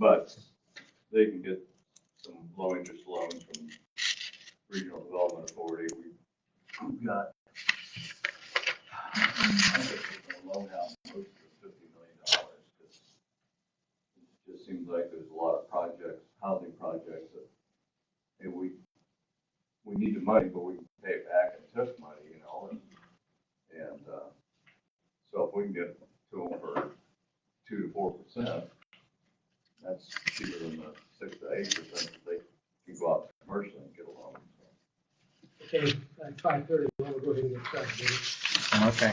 but they can get some low interest loans from Regional Development Authority. We've got, I think it's a loan out close to $50 million, because it just seems like there's a lot of projects, housing projects that, hey, we need the money, but we can pay it back in TIF money, you know, and so if we can get to them for 2 to 4%, that's cheaper than the 6 to 8% that they can go out commercially and get a loan. Okay, at 5:30, we'll go ahead and get started. Okay.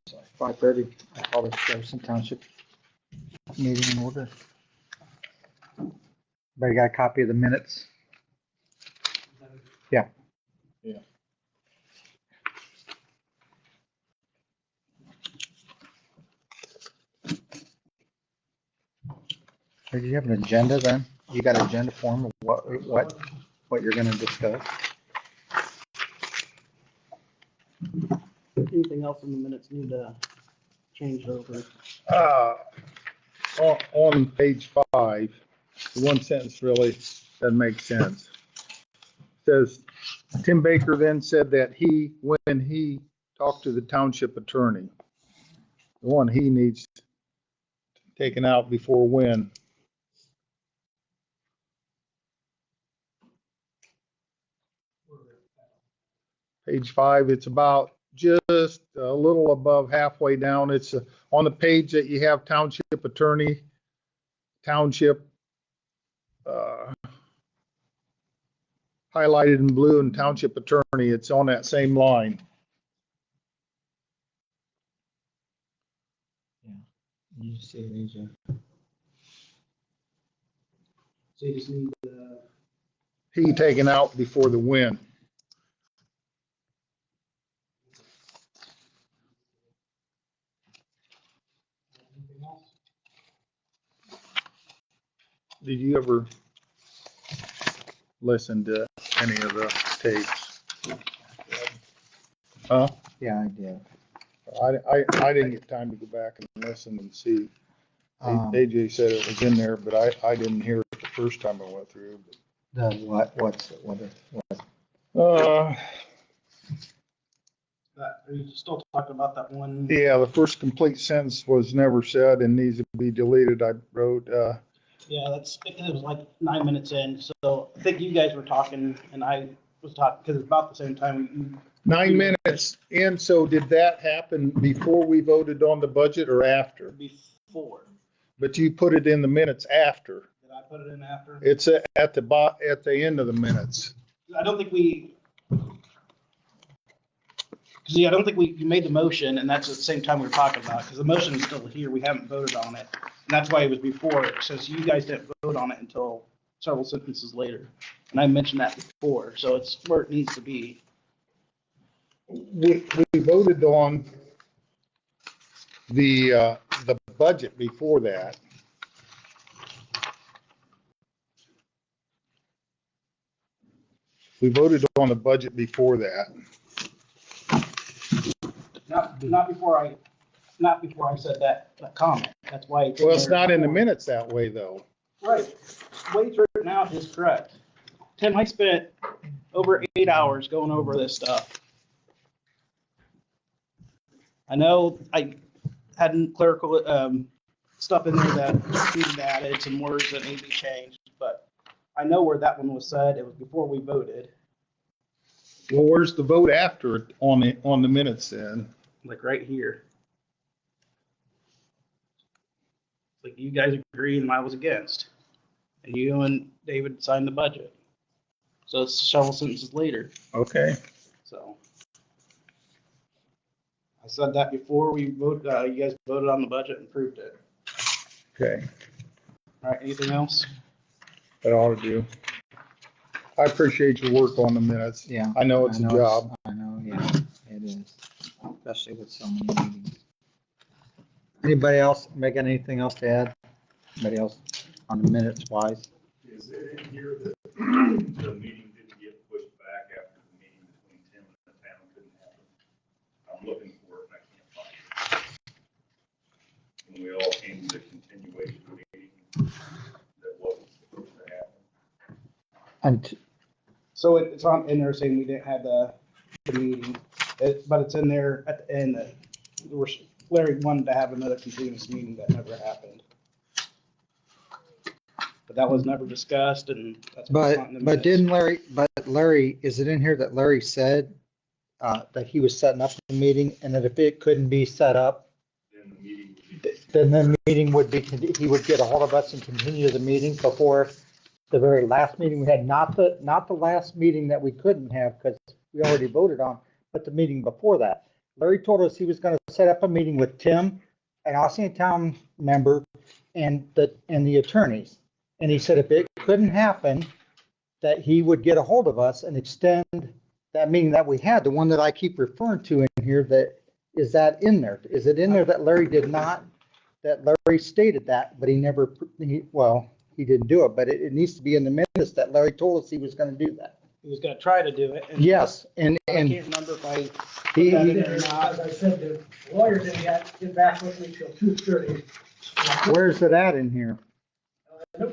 So 5:30, I call this Jefferson Township meeting in order. Everybody got a copy of the minutes? Yeah. Yeah. Did you have an agenda then? You got an agenda form of what you're going to discuss? Anything else in the minutes need to change over? On page 5, the one sentence really doesn't make sense. It says, Tim Baker then said that when he talked to the township attorney, the one he needs taken out before when. Page 5, it's about just a little above halfway down. It's on the page that you have township attorney, township highlighted in blue, and township attorney. It's on that same line. You see it, AJ. So you just need, He taken out before the when. anything else? Did you ever listen to any of the tapes? Huh? Yeah, I did. I didn't get time to go back and listen and see. Um, AJ said it was in there, but I didn't hear it the first time I went through. what? Uh, Are you still talking about that one? yeah, the first complete sentence was never said and needs to be deleted. I wrote, Yeah, it was like 9 minutes in. So I think you guys were talking and I was talking because it's about the same time. 9 minutes in. So did that happen before we voted on the budget or after? Before. But you put it in the minutes after. Did I put it in after? It's at the end of the minutes. I don't think I don't think you made the motion, and that's at the same time we were talking about it, because the motion is still here. We haven't voted on it. And that's why it was before, since you guys didn't vote on it until several sentences later. And I mentioned that before, so it's where it needs to be. We voted on the budget before that. We voted on the budget before that. Not before I said that comment. That's why. Well, it's not in the minutes that way, though. Right. The way it's written out is correct. Tim, I spent over 8 hours going over this stuff. I know I had clerical stuff in there that needed added, some words that need to be changed, but I know where that one was said. It was before we voted. Well, where's the vote after it on the minutes then? Like right here. Like you guys agreed and I was against. And you and David signed the budget. So it's several sentences later. Okay. So I said that before we voted. You guys voted on the budget and approved it. Okay. All right. Anything else? That ought to do. I appreciate your work on the minutes. Yeah. I know it's a job. I know, yeah, it is, especially with so many meetings. Anybody else make anything else to add? Anybody else on the minutes wise? Is it in here that the meeting didn't get pushed back after the meeting between Tim and the town couldn't happen? I'm looking for it and I can't find it. continuation meeting that wasn't supposed to happen. And So it's on in there saying we didn't have the meeting, but it's in there at the end that Larry wanted to have another continuous meeting that never happened. But that was never discussed, and that's what's not in the but minutes. didn't Larry, is it in here that Larry said that he was setting up the meeting and that if it couldn't be set up, Then the meeting would be. then the meeting would be, he would get a hold of us and continue the meeting before the very last meeting we had, not the last meeting that we couldn't have because we already voted on, but the meeting before that. Larry told us he was going to set up a meeting with Tim, an Austin Town member, and the attorneys. And he said if it couldn't happen, that he would get a hold of us and extend that meeting that we had, the one that I keep referring to in here, is that in there? Is it in there that Larry did not, that Larry stated that, but he never, he didn't do it, but it needs to be in the minutes that Larry told us he was going to do that. He was gonna try to do it. And Yes, I can't and remember if I he, put that in there or not. As I said, the lawyer didn't get back with me till 2:30. where's it at in here?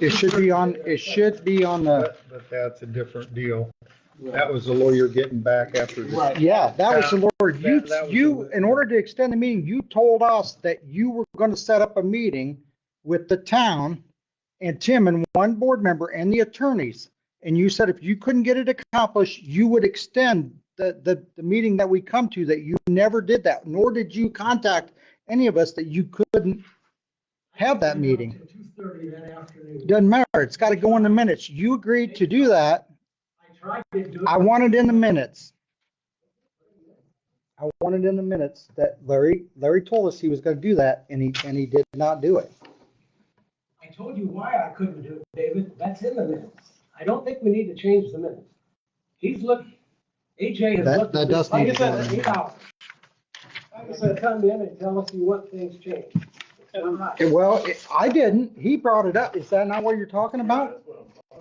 It should be on the, But that's a different deal. That was the lawyer getting back after. Right. yeah, that was the Lord. That was You, the- in order to extend the meeting, you told us that you were going to set up a meeting with the town and Tim and one board member and the attorneys. And you said if you couldn't get it accomplished, you would extend the meeting that we come to, that you never did that, nor did you contact any of us that you couldn't have that meeting. 2:30 that afternoon. Doesn't matter. It's got to go in the minutes. You agreed to do that. I tried to do it. I want it in the minutes. I want it in the minutes that Larry told us he was going to do that and he did not do it. I told you why I couldn't do it, David. That's in the minutes. I don't think we need to change the minutes. He's looking, AJ has That- looked that at does this like need I to go said, in. 8 hours. Like I said, come in and tell us you want things changed. It's not right. Well, I didn't. He brought it up. Is that not what you're talking about?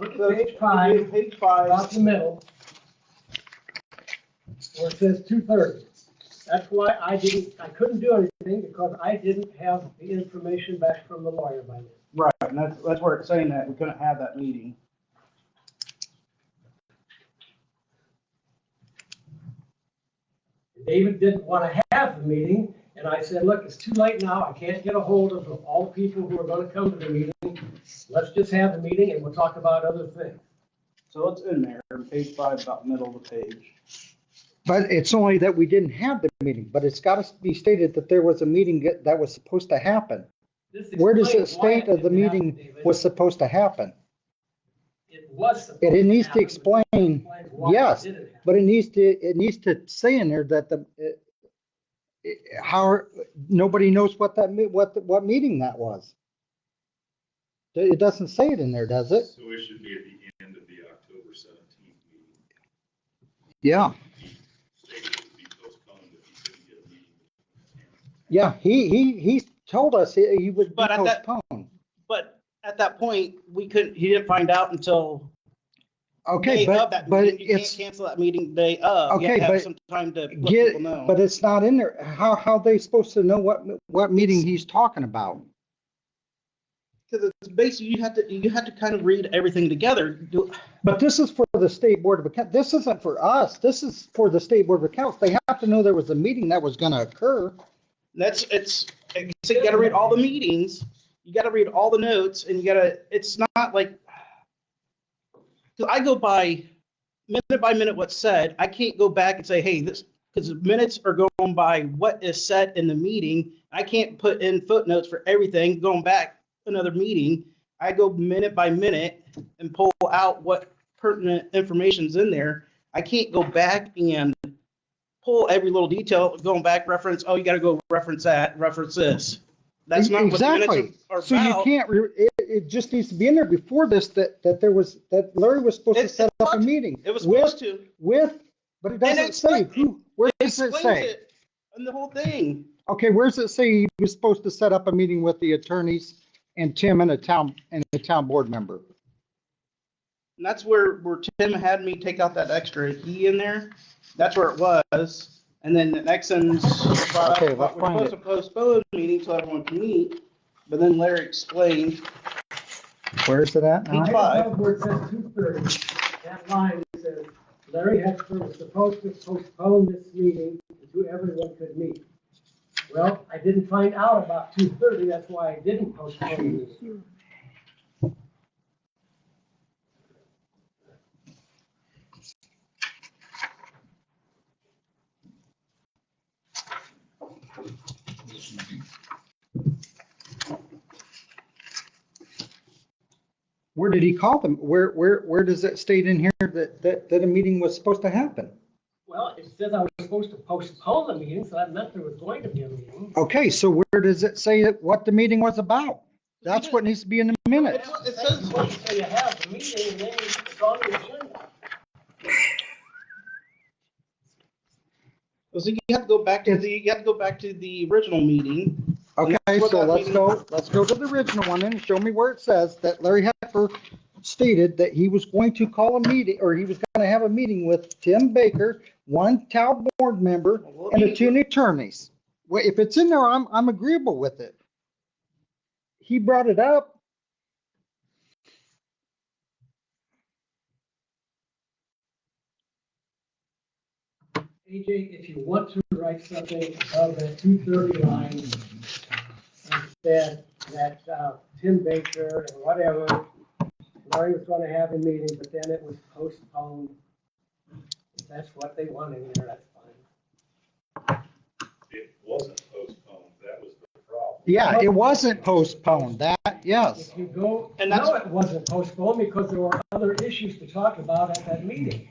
Look at page 5, Page 5. about the middle, where it says 2:30. That's why I couldn't do anything because I didn't have the information back from the lawyer by then. Right, and that's where it's saying that we couldn't have that meeting. David didn't want to have the meeting, and I said, look, it's too late now. I can't get a hold of all the people who are going to come to the meeting. Let's just have the meeting and we'll talk about other things. So it's in there, page 5, about middle of the page. But it's only that we didn't have the meeting, but it's got to be stated that there was a meeting that was supposed to happen. This Where does it explains why state that the didn't happen, meeting David. was supposed to happen? It was supposed It needs to happen, explain, but it explains why it yes, didn't happen. but it needs to say in there that how, nobody knows what what meeting that was. It doesn't say it in there, does it? So it should be at the end of the October 17th meeting. Yeah, Stated to be postponed if he couldn't get a meeting. yeah, he told us he would be But at that- postponed. But at that point, he didn't find out until Okay, day of that but meeting. You it's, can't cancel that meeting day of. You Okay, have to have but some time to let get, people know. but it's not in there. How they supposed to know what meeting he's talking about? Because it's basically, you have to kind of read everything together. But this is for the State Board of Accounts. This isn't for us. This is for the State Board of Accounts. They have to know there was a meeting that was gonna occur. So you gotta read all the meetings, you gotta read all the notes, and it's not like, so I go by minute what's said. I can't go back and say, hey, this, because the minutes are going by what is said in the meeting. I can't put in footnotes for everything, going back another meeting. I go minute by minute and pull out what pertinent information's in there. I can't go back and pull every little detail, going back, reference, oh, you gotta go reference that, reference this. That's not what the Exactly. minutes are So you about. can't, it just needs to be in there before this, that Larry was supposed to It's set up a not- meeting. It was supposed to. But it And doesn't say explain- who, where does it Explains say? it in the whole thing. Okay, where does it say he was supposed to set up a meeting with the attorneys and Tim and a town board member? And that's where Tim had me take out that extra E in there. That's where it was. And then the next one's brought Okay, up, let's we're find supposed to postpone the meeting so everyone can meet. But then Larry explained, Where's it at now? Page Right 5. above where it says 2:30, that line says, Larry Hexler was supposed to postpone this meeting until everyone could meet. Well, I didn't find out about 2:30, that's why I didn't postpone the meeting. Where did he call them? Where does it state in here that a meeting was supposed to happen? Well, it says I was supposed to postpone the meeting, so that meant there was going to be a meeting. Okay, so where does it say what the meeting was about? That's what needs to be in the minutes. It says, So you have the meeting and then it's on the agenda. so you have to go back to the original meeting. Okay, That's what so that let's go to the original one and show me where it says that Larry Heffer stated that he was going to call a meeting, or he was going to have a meeting with Tim Baker, one town board member, and the two attorneys. Well, if it's in there, I'm agreeable with it. He brought it up. AJ, if you want to write something above that 2:30 line, and said that Tim Baker and whatever, Larry was going to have a meeting, but then it was postponed. If that's what they want in there, that's fine. It wasn't postponed, that was the problem. Yeah, it wasn't postponed. That, yes. If you go, And that's- no, it wasn't postponed because there were other issues to talk about at that meeting.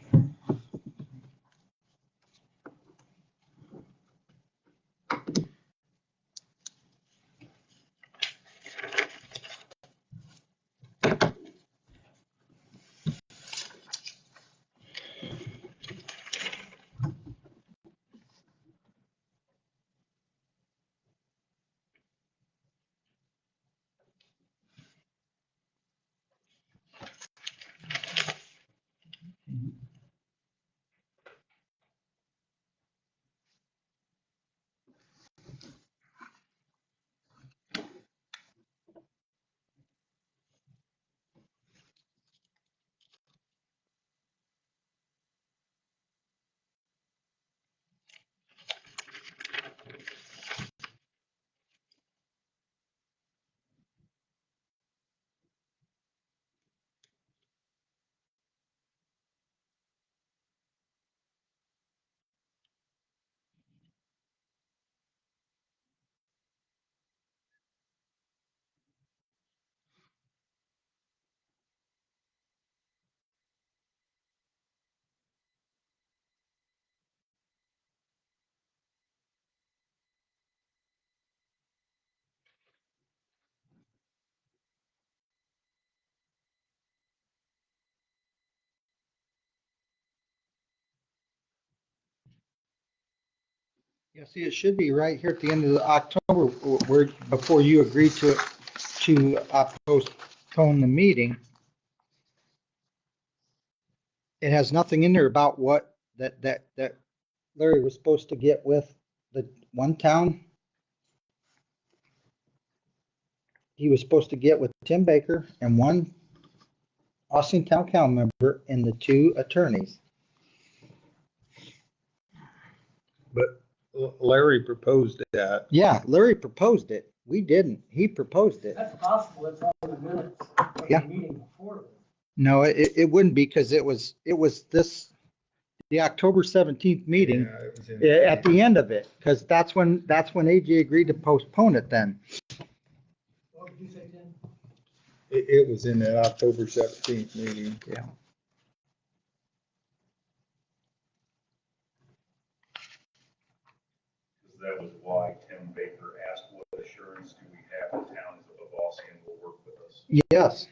Yeah, see, it should be right here at the end of the October, where, before you agreed to postpone the meeting. It has nothing in there about what that Larry was supposed to get with the one town. He was supposed to get with Tim Baker and one Austin Town Council member and the two attorneys. But Larry proposed that. Yeah, Larry proposed it. We didn't. He proposed it. That's possible, it's on the minutes of Yeah. the meeting before. No, it wouldn't be, because it was the October 17th meeting. Yeah, it was in- At the end of it, because that's when AJ agreed to postpone it then. What did you say, Tim? It was in that October 17th meeting. Yeah. Because that was why Tim Baker asked, what assurance do we have the towns of Ossian will work with us? Yes,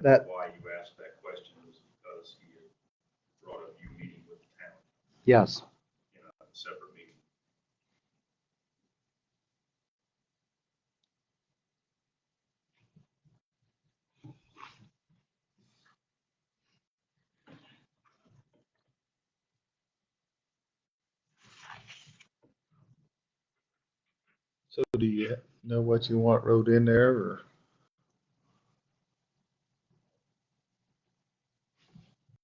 That's that- why you asked that question, was because he had brought up you meeting with the town yes. in a separate meeting. So do you know what you want wrote in there, or?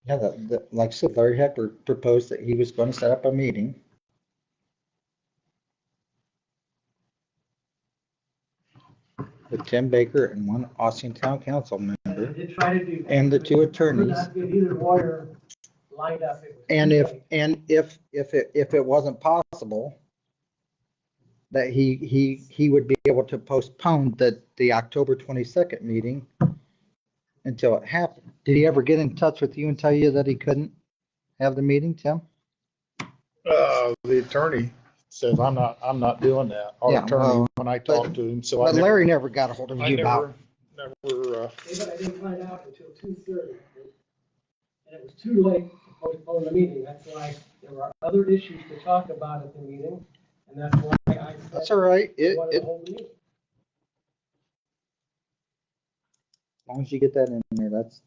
Yeah, like I said, Larry had proposed that he was going to set up a meeting. With Tim Baker and one Austin Town Council And I member did try to do that. and the two Could attorneys. not get either lawyer lined up. It was And too if, late. and if it wasn't possible, that he would be able to postpone the October 22nd meeting until it happened. Did he ever get in touch with you and tell you that he couldn't have the meeting, Tim? The attorney says, I'm not doing that. Our Yeah, attorney, well, when I talked to him, so I But never, Larry never got a hold of I you about. never, But I didn't find out until 2:30. And it was too late to postpone the meeting. That's why there were other issues to talk about at the meeting. And that's why I That's said all right. I wanted to hold the meeting. As long as you get that in there, that's.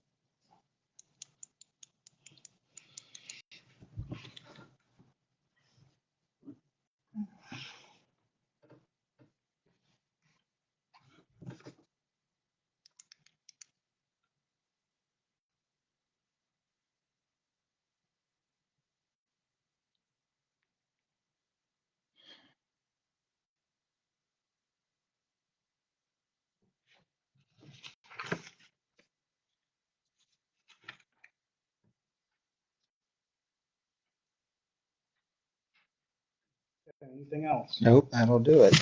Anything else? Nope, that'll do it.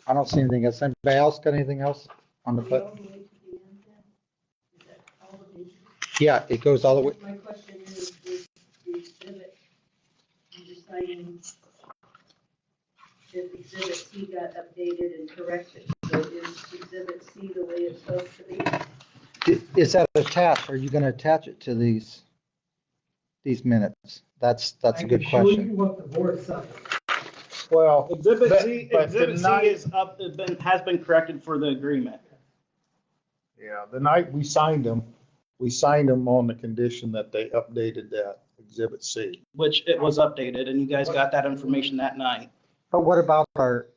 I don't see anything else. Anybody else got anything else on the foot? Yeah, it goes all the way. My question is the exhibit, you deciding if exhibit C got updated and corrected? So is exhibit C the way it's supposed to be? Is that attached? Are you going to attach it to these minutes? That's a good I can show you question. what the board signed. well, Exhibit But- C, but exhibit C tonight- is up, has been corrected for the agreement. yeah, the night we signed them on the condition that they updated that exhibit C. Which it was updated, and you guys got that information that night. But what about the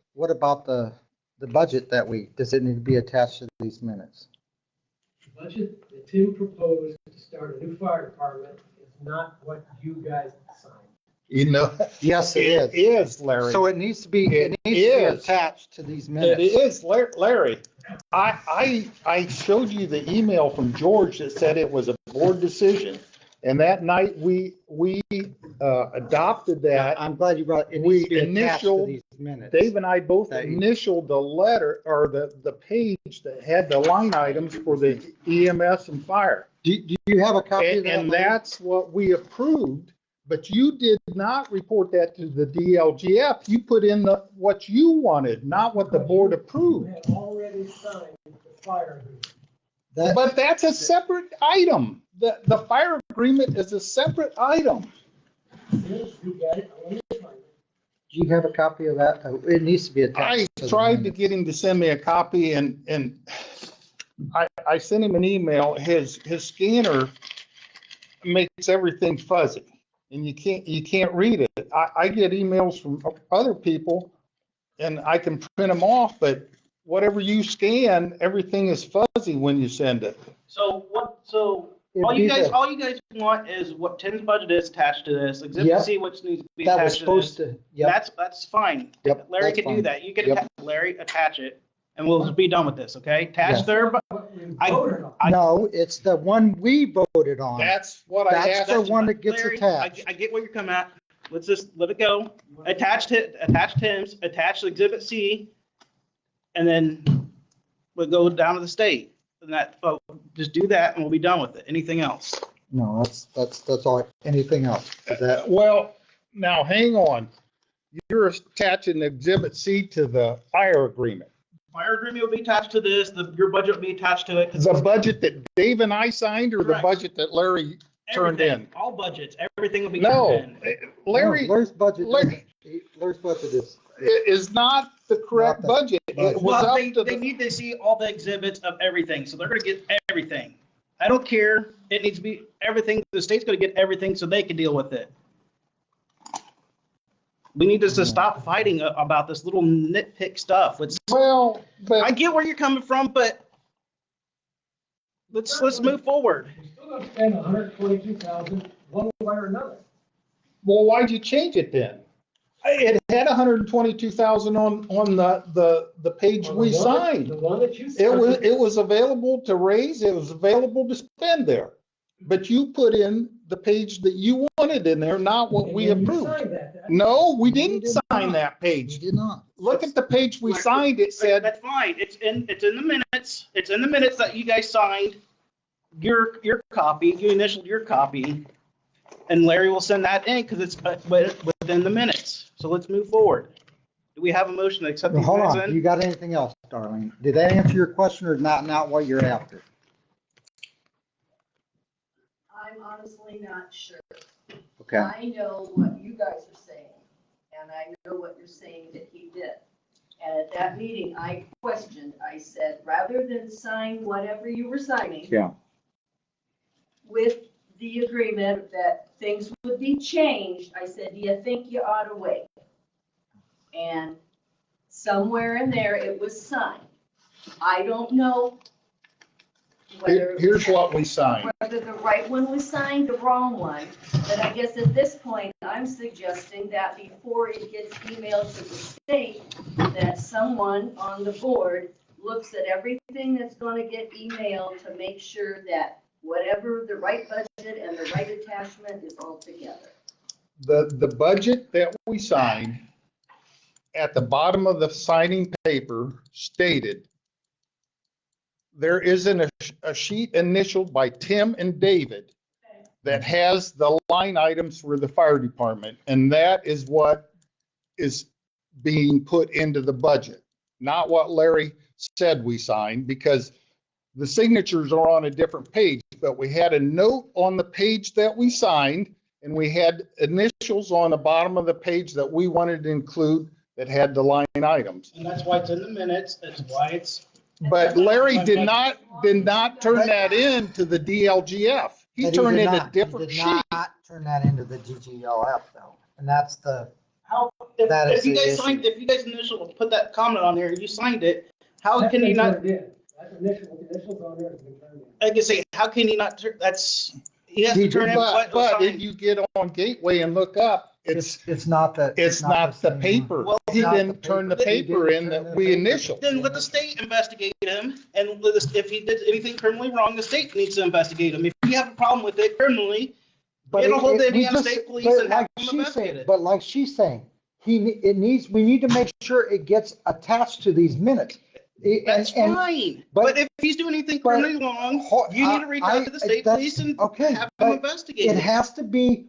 budget does it need to be attached to these minutes? The budget that Tim proposed to start a new fire department is not what you guys signed. You know? Yes, it is. It is, Larry. So it needs to be It is. attached to these It minutes. is, Larry. I showed you the email from George that said it was a board decision. And that night, we adopted that. I'm glad you brought, it We needs to be attached to initialed- these minutes. Dave and I both That you- initialed the letter, or the page that had the line items for the EMS and fire. Do you have a copy of And, that? and Larry? that's what we approved, but you did not report that to the DLGF. You put in what you wanted, not what the board You approved. had already signed the fire agreement. But that's a separate item. The fire agreement is a separate item. Yes, you got it. Let me find it. Do you have a copy of that? It needs to be attached. I to the tried to minutes. get him to send me a copy, and I sent him an email. His scanner makes everything fuzzy, and you can't read it. I get emails from other people, and I can print them off, but whatever you scan, everything is fuzzy when you send it. So It'd all you be guys, the- all you guys want is what Tim's budget is attached to this, exhibit Yep. C, which needs to be That was attached to this. supposed to, yep, That's fine. Yep, Larry that's can do fine. that. You can, Yep. Larry, attach it, and we'll be done with this, okay? Yeah. Attach their, What we I- voted on. no, it's the one we voted on. That's what I That's asked. the one that gets Larry, attached. I get where you're coming at. Let's just let it go. Attach Tim's, attach exhibit C, and then we'll go down to the state. And that, just do that and we'll be done with it. Anything else? No, that's all. Anything else? Is that, Well, now hang on. You're attaching exhibit C to the fire agreement. Fire agreement will be attached to this, your budget will be attached to it. 'cause The budget that Dave and I signed, or the Correct. budget that Larry turned everything, in? all budgets, everything will be No, turned in. Larry Larry's budget, Larry- Larry's budget is, is not the correct Not the- budget. It was Well, up they to they the, need to see all the exhibits of everything, so they're gonna get everything. I don't care, it needs to be everything, the state's gonna get everything so they can deal with it. We need to stop fighting about this little nitpick stuff. Well, I but, get where you're coming from, but let's move forward. We're still gonna spend $122,000 one way or another. well, why'd you change it then? It had 122,000 on the page On we the one- signed. The one that you It signed. was available to raise, it was available to spend there. But you put in the page that you wanted in there, not what And we then you approved. signed that. No, we No, we didn't did sign not. that We page. did not. Look at the page we signed, it said, That's fine. It's in the minutes. It's in the minutes that you guys signed your copy, you initialed your copy, and Larry will send that in because it's within the minutes. So let's move forward. Do we have a motion to accept Well, these hold minutes on, in? you got anything else, Darlene? Did that answer your question or not what you're after? I'm honestly not sure. Okay, I know what you guys are saying, and I know what you're saying that he did. And at that meeting, I questioned, I said, rather than sign whatever you were signing yeah. with the agreement that things would be changed, I said, do you think you ought to wait? And somewhere in there, it was signed. I don't know whether. here's what we signed. Whether the right one was signed, the wrong one, but I guess at this point, I'm suggesting that before it gets emailed to the state, that someone on the board looks at everything that's gonna get emailed to make sure that whatever the right budget and the right attachment is all together. The budget that we signed, at the bottom of the signing paper stated, there isn't a sheet initialed by Tim and David that has the line items for the fire department, and that is what is being put into the budget, not what Larry said we signed, because the signatures are on a different page, but we had a note on the page that we signed, and we had initials on the bottom of the page that we wanted to include that had the line items. And that's why it's in the minutes. That's why it's. But Larry did not turn that in to the DLGF. He But turned did in a not- different He sheet. did not turn that into the GGLF though, and that's the, How, That is if you the guys issue. signed, if you guys initial, put that comment on there, you signed it, how That's can you been not, turned in. That initials on there has been turned in. I can say, how can you not, that's, he has to turn in what was But if signed. you get on Gateway and look up, it's not the. it's not the same paper. Well, He Not the didn't turn the paper. He paper didn't in turn that the we paper. initialed. Then let the state investigate him, and if he did anything criminally wrong, the state needs to investigate him. If you have a problem with it criminally, But get a hold of the we Indiana just- State Police but and have like them she's investigate saying- it. But like she's saying, we need to make sure it gets attached to these minutes. That's And- fine, but- but if he's doing anything but- criminally wrong, you need to reach out to the state that's- police and okay, have them but investigate It it. has to be,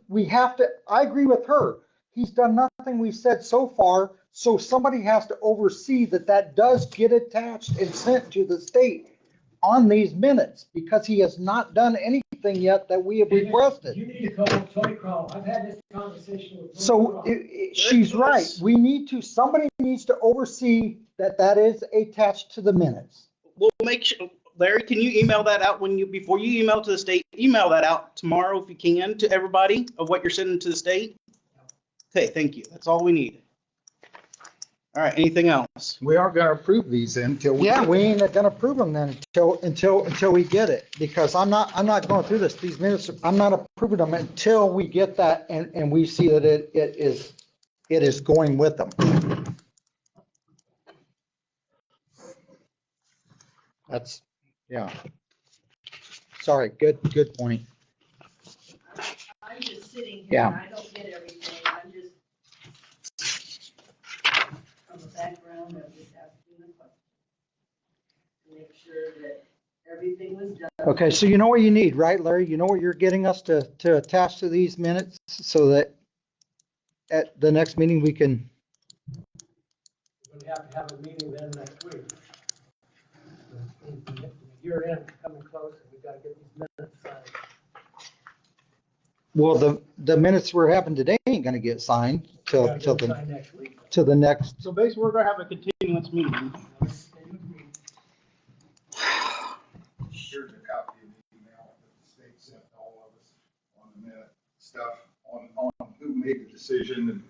I agree with her. He's done nothing we've said so far, so somebody has to oversee that does get attached and sent to the state on these minutes, because he has not done anything yet that we have requested. You need to call Tony Crowell. I've had this conversation with Tony So Crowell. she's right. Somebody needs to oversee that is attached to the minutes. We'll make sure, Larry, can you email that out before you email to the state, email that out tomorrow if you can to everybody of what you're sending to the state? Okay, thank you. That's all we need. All right, anything else? We aren't gonna approve these until we. Yeah, we ain't gonna prove them then until we get it, because I'm not going through these minutes, I'm not approving them until we get that and we see that it is going with them. That's, yeah. Sorry, good point. I'm just sitting here Yeah. and I don't get everything, I'm just on the background of just asking the question. To make sure that everything was done. Okay, so you know what you need, right, Larry? You know what you're getting us to attach to these minutes so that at the next meeting we can, We're gonna have to have a meeting then next week. Year end coming close, and we gotta get these minutes signed. well, the minutes we're having today ain't gonna get signed We till gotta get them the, signed next week. to the next. So basically, we're gonna have a continuance meeting. Here's a copy of the email that the state sent to all of us on the minute stuff, on who made the decision and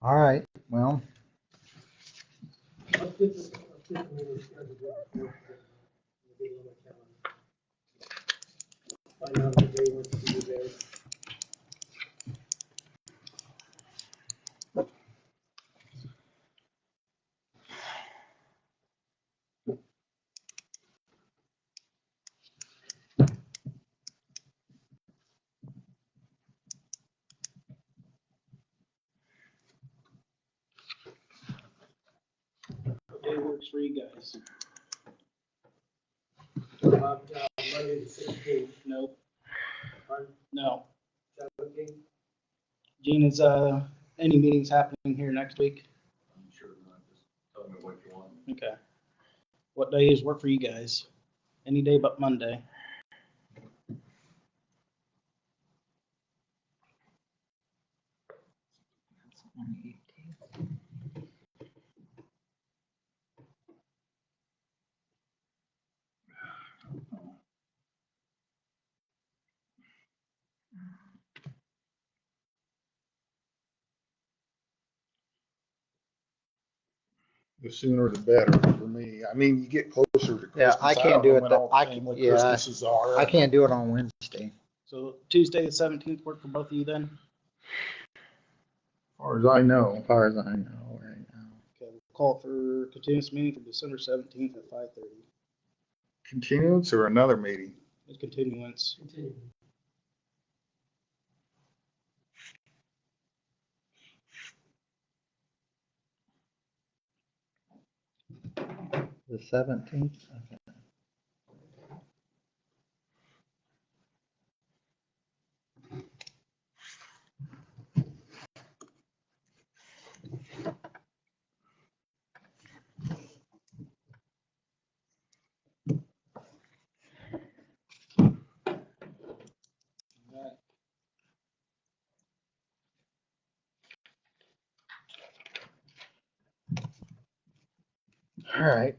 All right, well, Let's get the meeting scheduled before. We'll get on my calendar. Find out what day works for you guys. What day works for you guys? About Monday the 16th, Nope, or no. 17th. Gene, is, any meetings happening here next week? I'm sure not, just tell me what you want. Okay. What days work for you guys? Any day but Monday. The sooner the better for me. I mean, you get closer to Christmas. yeah, I can't don't do know it, when that, all I, dang what yeah, Christmases are. I can't do it on Wednesday. So Tuesday the 17th work for both of you then? As far as I know. As far as I know right now. Okay, we'll call for continuous meeting for December 17th at 5:30. Continuance or another meeting? It's continuance. Continue. The 17th? Okay. All right.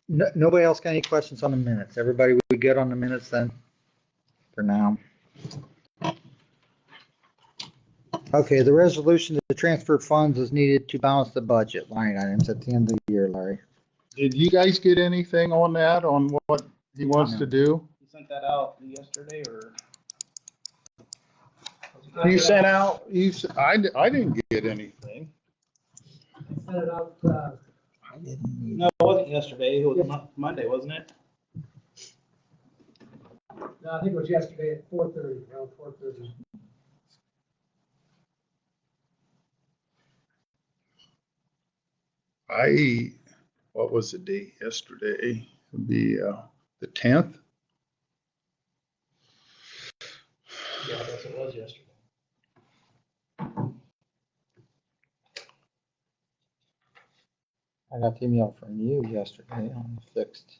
No, nobody else got any questions on the minutes? Everybody, we good on the minutes then? For now. Okay, the resolution to transfer funds is needed to balance the budget line items at the end of the year, Larry. Did you guys get anything on that, on what he wants to do? You sent that out yesterday or? You sent out, I didn't get anything. I sent it out, I didn't need No, it wasn't yesterday. It was Monday, wasn't it? no, I think it was yesterday at 4:30, around 4:30. What was the date yesterday? It'd be, the 10th? Yeah, I guess it was yesterday. I got the email from you yesterday on the 6th.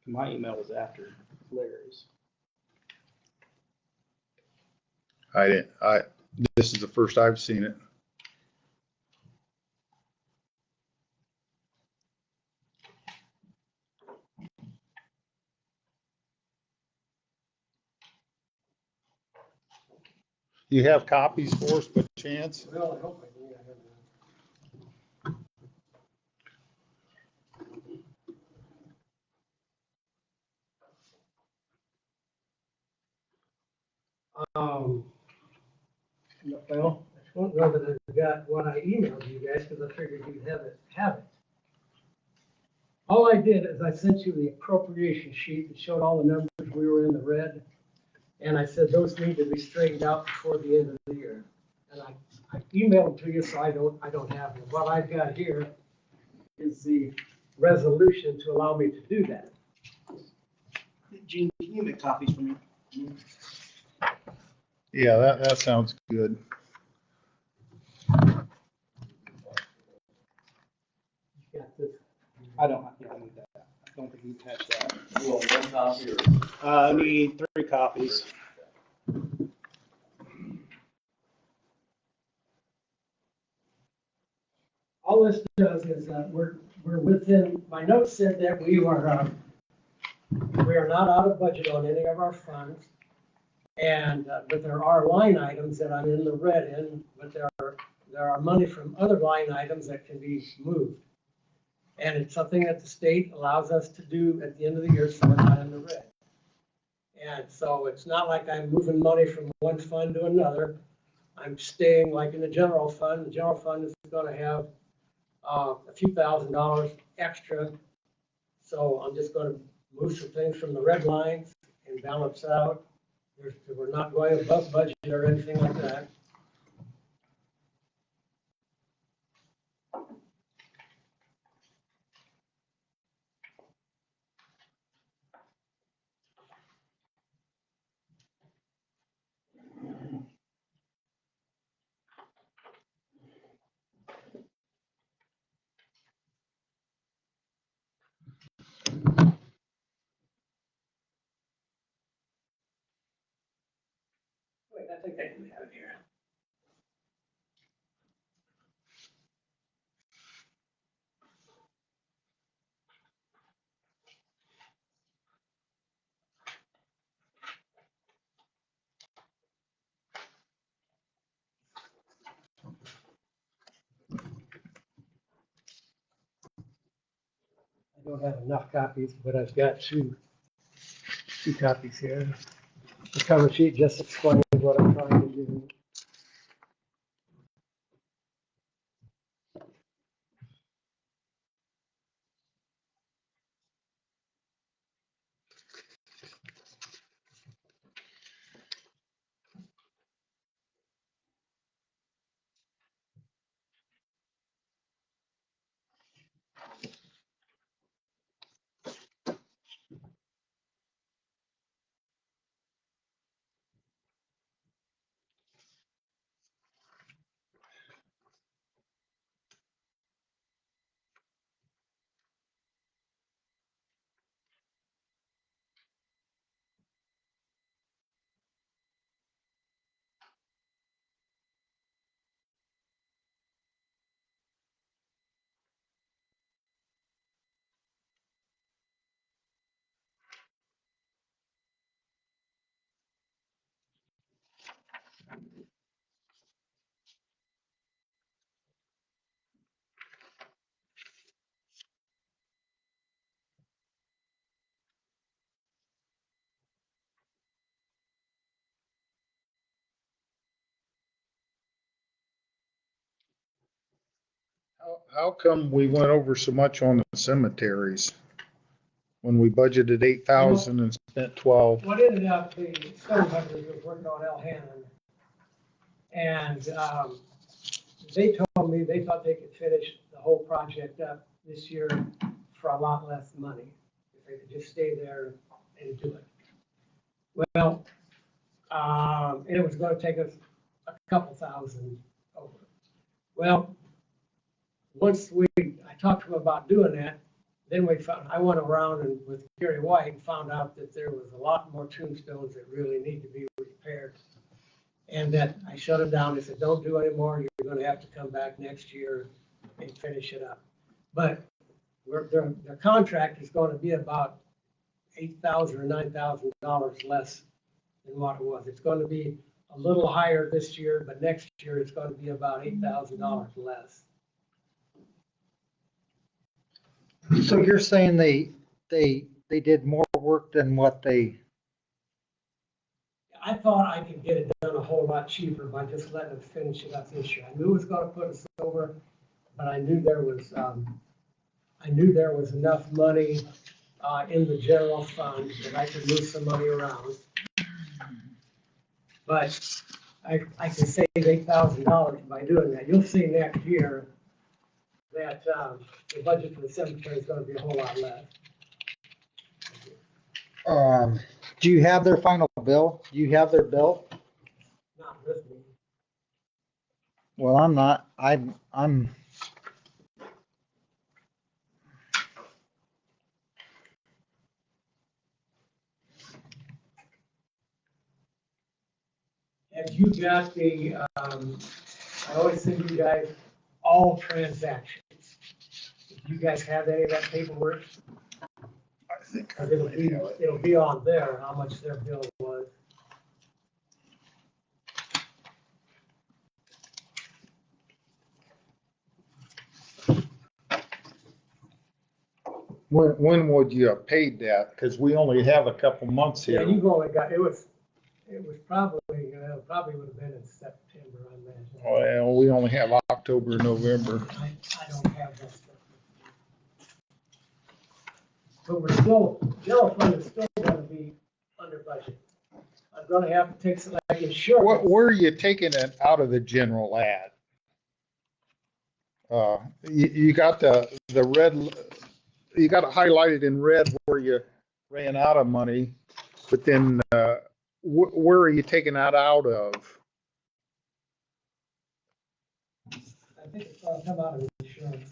My email was after Larry's. This is the first I've seen it. You have copies for us by chance? Well, I hope I do. I don't know. Well, I don't know that I got what I emailed you guys, because I figured you'd have it. All I did is I sent you the appropriation sheet that showed all the numbers we were in the red. And I said, those need to be straightened out before the end of the year. And I emailed them to you, so I don't have them. What I've got here is the resolution to allow me to do that. Gene, can you make copies for me? Yeah, that sounds good. Got this. I don't need that. I don't think you catch that. You want one copy or? I need 3 copies. All this does is we're within, my notes said that we are not out of budget on any of our funds. And, but there are line items that I'm in the red in, but there are money from other line items that can be moved. And it's something that the state allows us to do at the end of the year, so we're not in the red. And so it's not like I'm moving money from one fund to another. I'm staying like in the general fund. The general fund is gonna have a few $1,000s extra. So I'm just gonna move some things from the red lines and balance out. We're not going above budget or anything like that. Wait, I think I do have it here. I don't have enough copies, but I've got two copies here. The cover sheet just explains what I'm trying to do. How come we went over so much on the cemeteries when we budgeted 8,000 and spent 12? What ended up, the stone hunters was working on El Hannon. And they told me they thought they could finish the whole project up this year for a lot less money. If they could just stay there and do it. Well, and it was gonna take us a couple thousand over. Well, once I talked to them about doing that, then I went around and with Gary White and found out that there was a lot more tombstones that really need to be repaired. And that I shut it down. I said, don't do any more. You're gonna have to come back next year and finish it up. But their contract is gonna be about $8,000 or $9,000 less than what it was. It's gonna be a little higher this year, but next year it's gonna be about $8,000 less. So you're saying they did more work than what they, I thought I could get it done a whole lot cheaper by just letting them finish it up this year. I knew it was gonna put us over, but I knew there was enough money, in the general fund that I could move some money around. But I could save $8,000 by doing that. You'll see next year that, the budget for the cemetery is gonna be a whole lot less. do you have their final bill? Do you have their bill? Not with me. Well, I'm not, I'm, Have you got the, I always send you guys all transactions. Do you guys have any of that paperwork? I think Because it'll be on there, how much their bill was. When would you have paid that? Because we only have a couple months Yeah, here. you've only got, it was probably, probably would have been in September, I imagine. Well, we only have October, November. I don't have that stuff. But we're still, general fund is still gonna be under budget. I'm gonna have to take some, like insurance. Where are you taking it out of the general ad? You got the red, you got it highlighted in red where you ran out of money, but then, where are you taking that out of? I think it's gonna come out of insurance.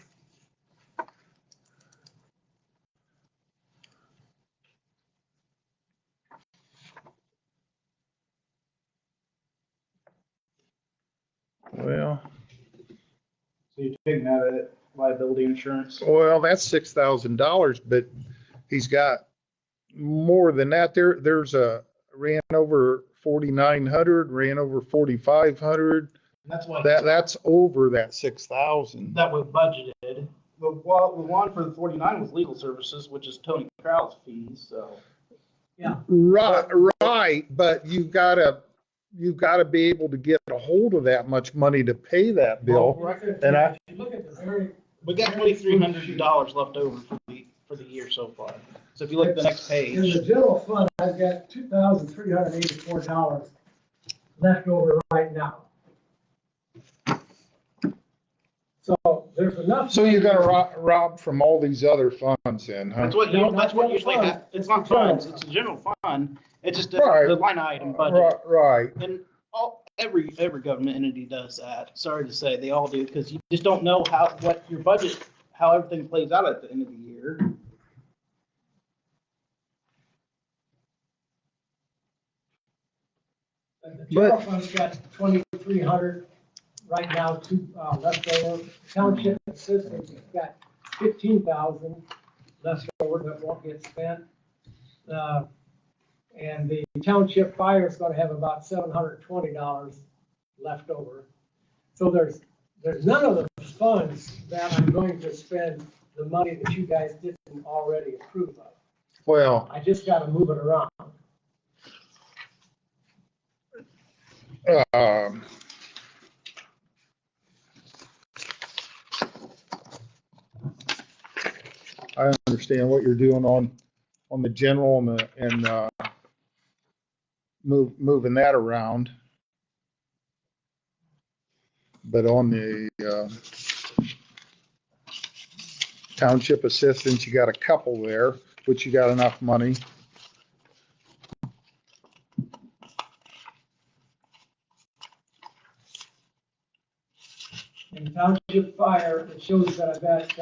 Well, So you're taking out of liability insurance? that's $6,000, but he's got more than that. There's ran over 4,900, ran over 4,500. That's why. That's over that 6,000. That was budgeted. The one for the 49 was legal services, which is Tony Crowell's fees, so. Right, but you've gotta be able to get a hold of that much money to pay that bill. And If you look at the very. We got $2,300 left over for the year so far. So if you look at the next In the page, general fund, I've got $2,384 left over right now. So there's enough. so you're gonna rob from all these other funds then, huh? that's what usually happens. It's not funds, it's a general fund. It's just Right. the line item budget. Right. And every government entity does that. Sorry to say, they all do, because you just don't know what your budget, how everything plays out at the end of the year. The general fund's got 2,300 right now, left over. Township assistance has got 15,000 left over that won't get spent. And the township fire is gonna have about $720 left over. So there's none of the funds that I'm going to spend the money that you guys didn't already approve of. Well, I just gotta move it around. I understand what you're doing on the general and moving that around. But on the township assistance, you got a couple there, which you got enough money. In township fire, it shows that I've got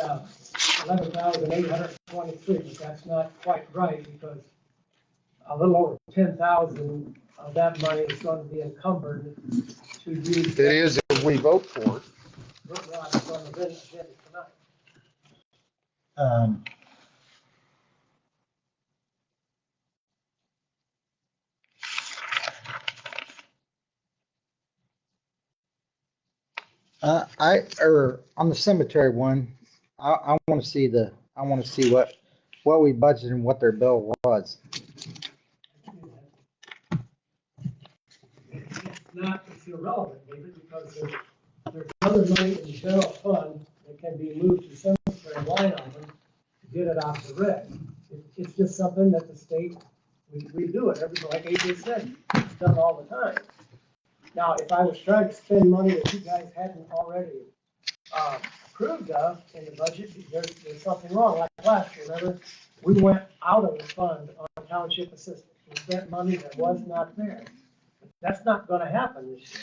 11,823, but that's not quite right because a little over 10,000 of that money is going to be encumbered to use. It is if we vote for it. Well, I'm going to visit it tonight. On the cemetery one, I want to see what we budgeted and what their bill was. It's irrelevant, David, because there's other money in the general fund that can be moved to cemetery line item to get it out the red. It's just something that the state, we do it, like AJ said, it's done all the time. Now, if I was trying to spend money that you guys hadn't already approved of in the budget, there's something wrong. Like last year, remember, we went out of the fund on township assistance. We spent money that was not there. But that's not gonna happen this year.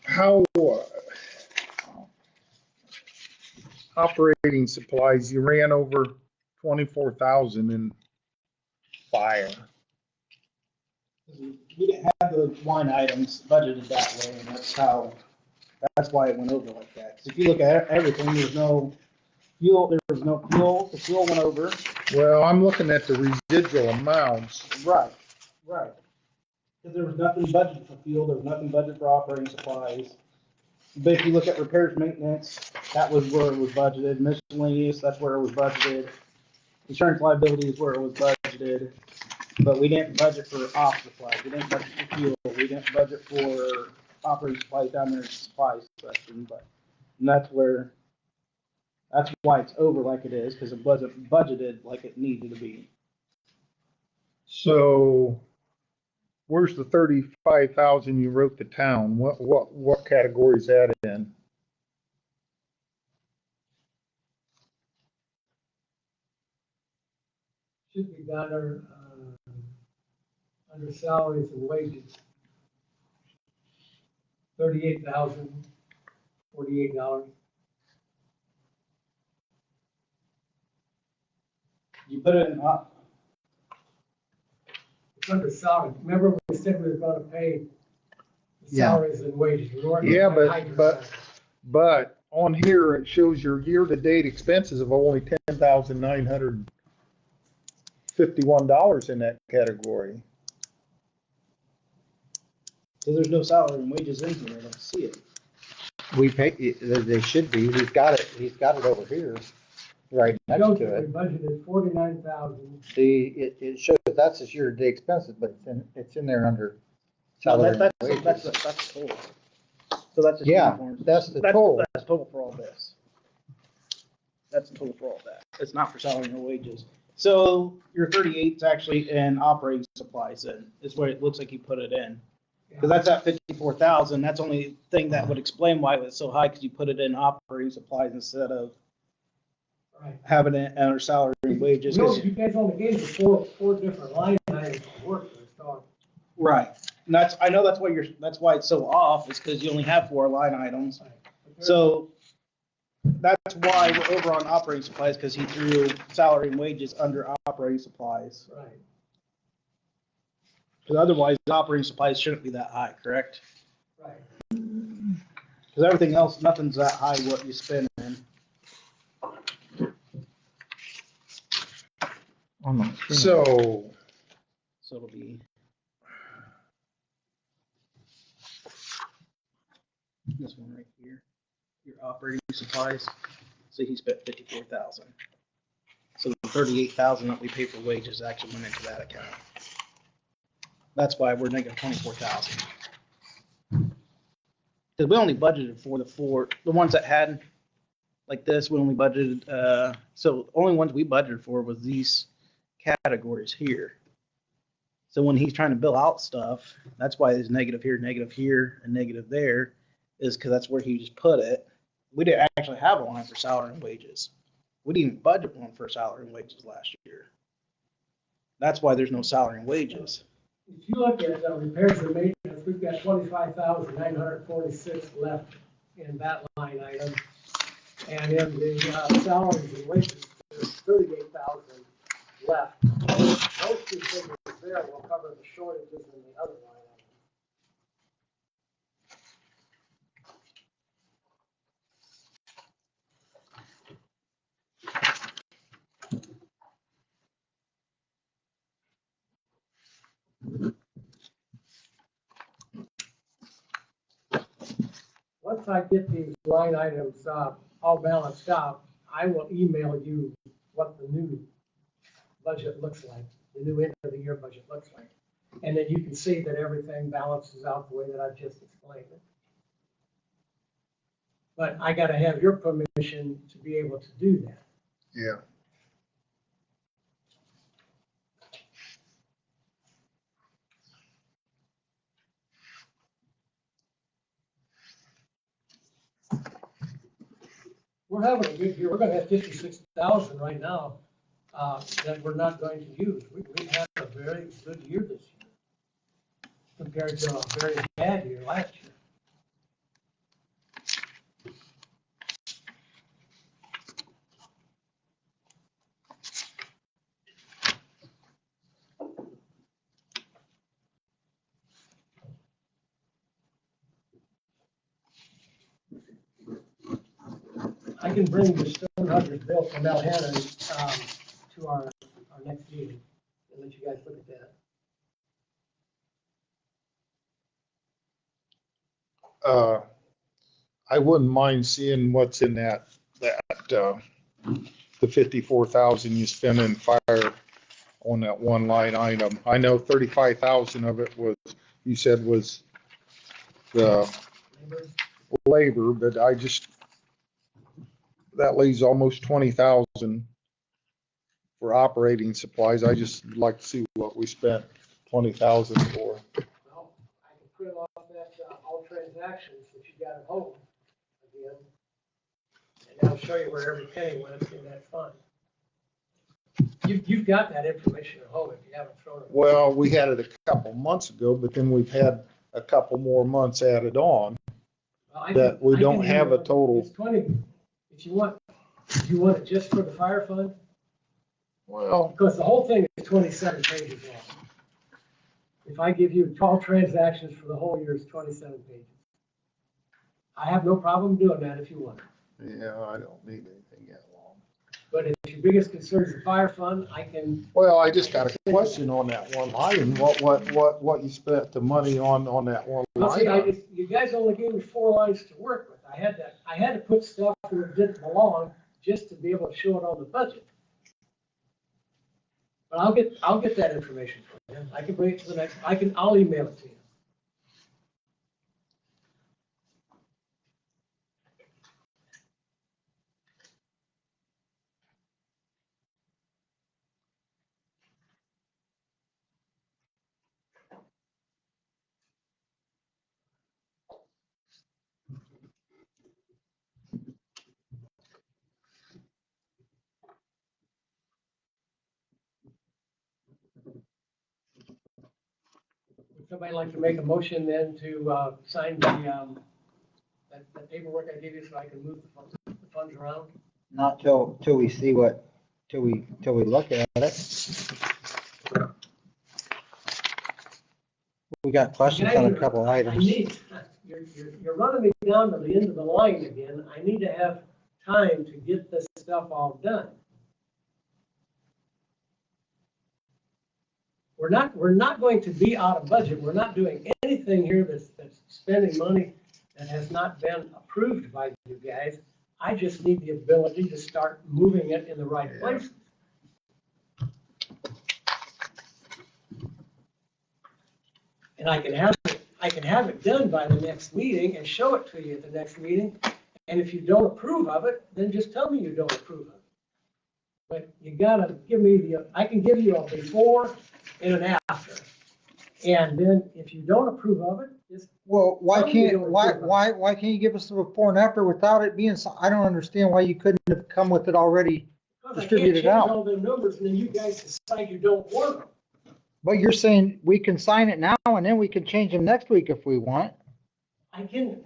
How, operating supplies, you ran over 24,000 in fire. We didn't have the line items budgeted that way, and that's why it went over like that. 'Cause if you look at everything, there's no fuel, the fuel went over. Well, I'm looking at the residual amounts. Right. Because there was nothing budgeted for fuel, there was nothing budgeted for operating supplies. But if you look at repairs, maintenance, that was where it was budgeted. Miscellaneous, that's where it was budgeted. Insurance liability is where it was budgeted. But we didn't budget for off supplies, we didn't budget for fuel, we didn't budget for operating supplies down there in the supplies section, but, and that's why it's over like it is, because it wasn't budgeted like it needed to be. So where's the 35,000 you wrote the town? What category is that in? Should be under salaries and wages. $38,048. You put it in, It's under salary. Remember we said we were gonna pay the Yeah. salaries and wages. We weren't gonna Yeah, pay but- hydro. But on here, it shows your year-to-date expenses of only $10,951 in that category. so there's no salary and wages in here, I don't see it. We pay, they should be, he's got it over here, right next Shows to that we it. budgeted 49,000. See, it shows that that's his year-to-date expenses, but it's in there under No, salary and that's wages. total. So that's just Yeah, uniforms. that's the total. That's total for all this. That's the total for all that. It's not for salary or wages. So your 38 is actually in operating supplies then, is where it looks like you put it in. Because that's at 54,000. That's the only thing that would explain why it was so high, because you put it in operating supplies instead of Right. having it under salary and wages. You know, you guys only gave us four different line items to work with, so. Right. And I know that's why it's so off, is because you only have 4 line items. So that's why we're over on operating supplies, because he threw salary and wages under operating supplies. Right. Because otherwise, the operating supplies shouldn't be that high, correct? Right. Because everything else, nothing's that high what you spend in. I'm not seeing it. So, So it'll be. This one right here, your operating supplies. So he spent 54,000. So the 38,000 that we pay for wages actually went into that account. That's why we're negative 24,000. Because we only budgeted for the ones that had like this, we only budgeted, so the only ones we budgeted for was these categories here. So when he's trying to bill out stuff, that's why there's negative here, and negative there, is because that's where he just put it. We didn't actually have a line for salary and wages. We didn't even budget one for salary and wages last year. That's why there's no salary and wages. If you look at repairs and maintenance, we've got 25,946 left in that line item. And in the salaries and wages, there's 38,000 left. Those two figures there will cover the shortages in the other line item. Once I get these line items all balanced out, I will email you what the new budget looks like, the new end of the year budget looks like. And then you can see that everything balances out the way that I've just explained it. But I gotta have your permission to be able to do that. yeah. We're having a good year. We're gonna have 56,000 right now that we're not going to use. We've had a very good year this year compared to a very bad year last year. I can bring the Stone Hunters bill from Mel Hannon to our next meeting and let you guys look at that. I wouldn't mind seeing what's in the 54,000 you spent in fire on that one line item. I know 35,000 of it was, you said was the labor, but that leaves almost 20,000 for operating supplies. I just like to see what we spent 20,000 for. Well, I can print off that, all transactions that you got at home again. And I'll show you where every penny went in that fund. You've got that information at home if you haven't thrown it. Well, we had it a couple months ago, but then we've had a couple more months added on. Well, I that can- we I don't can have a email it. total. It's 20, if you want it just for the fire fund, Well, because the whole thing is 27 pages long. If I give you all transactions for the whole year, it's 27 pages. I have no problem doing that if you want. yeah, I don't need anything that long. But if your biggest concern is the fire fund, I can, Well, I just got a question on that one item. What you spent the money on that one well, see, line? you guys only gave me 4 lines to work with. I had to put stuff where it didn't belong just to be able to show it on the budget. But I'll get that information for you. I can bring it to the next, I'll email it to you. Would somebody like to make a motion then to sign that paperwork I gave you so I can move the funds around? Not till we see till we look at it. We got questions on a couple I items. need, you're running me down to the end of the line again. I need to have time to get this stuff all done. We're not going to be out of budget. We're not doing anything here that's spending money that has not been approved by you guys. I just need the ability to start moving it in the right places. And I can have it done by the next meeting and show it to you at the next meeting. And if you don't approve of it, then just tell me you don't approve of it. But you gotta give me I can give you a before and an after. And then if you don't approve of it, just. Well, why Tell me you can't, don't why, approve of it. why can't you give us the before and after without it being, I don't understand why you couldn't have come with it already. Because I can't Distribute it change out. all the numbers and then you guys decide you don't want them. But you're saying we can sign it now and then we can change them next week if we want. I can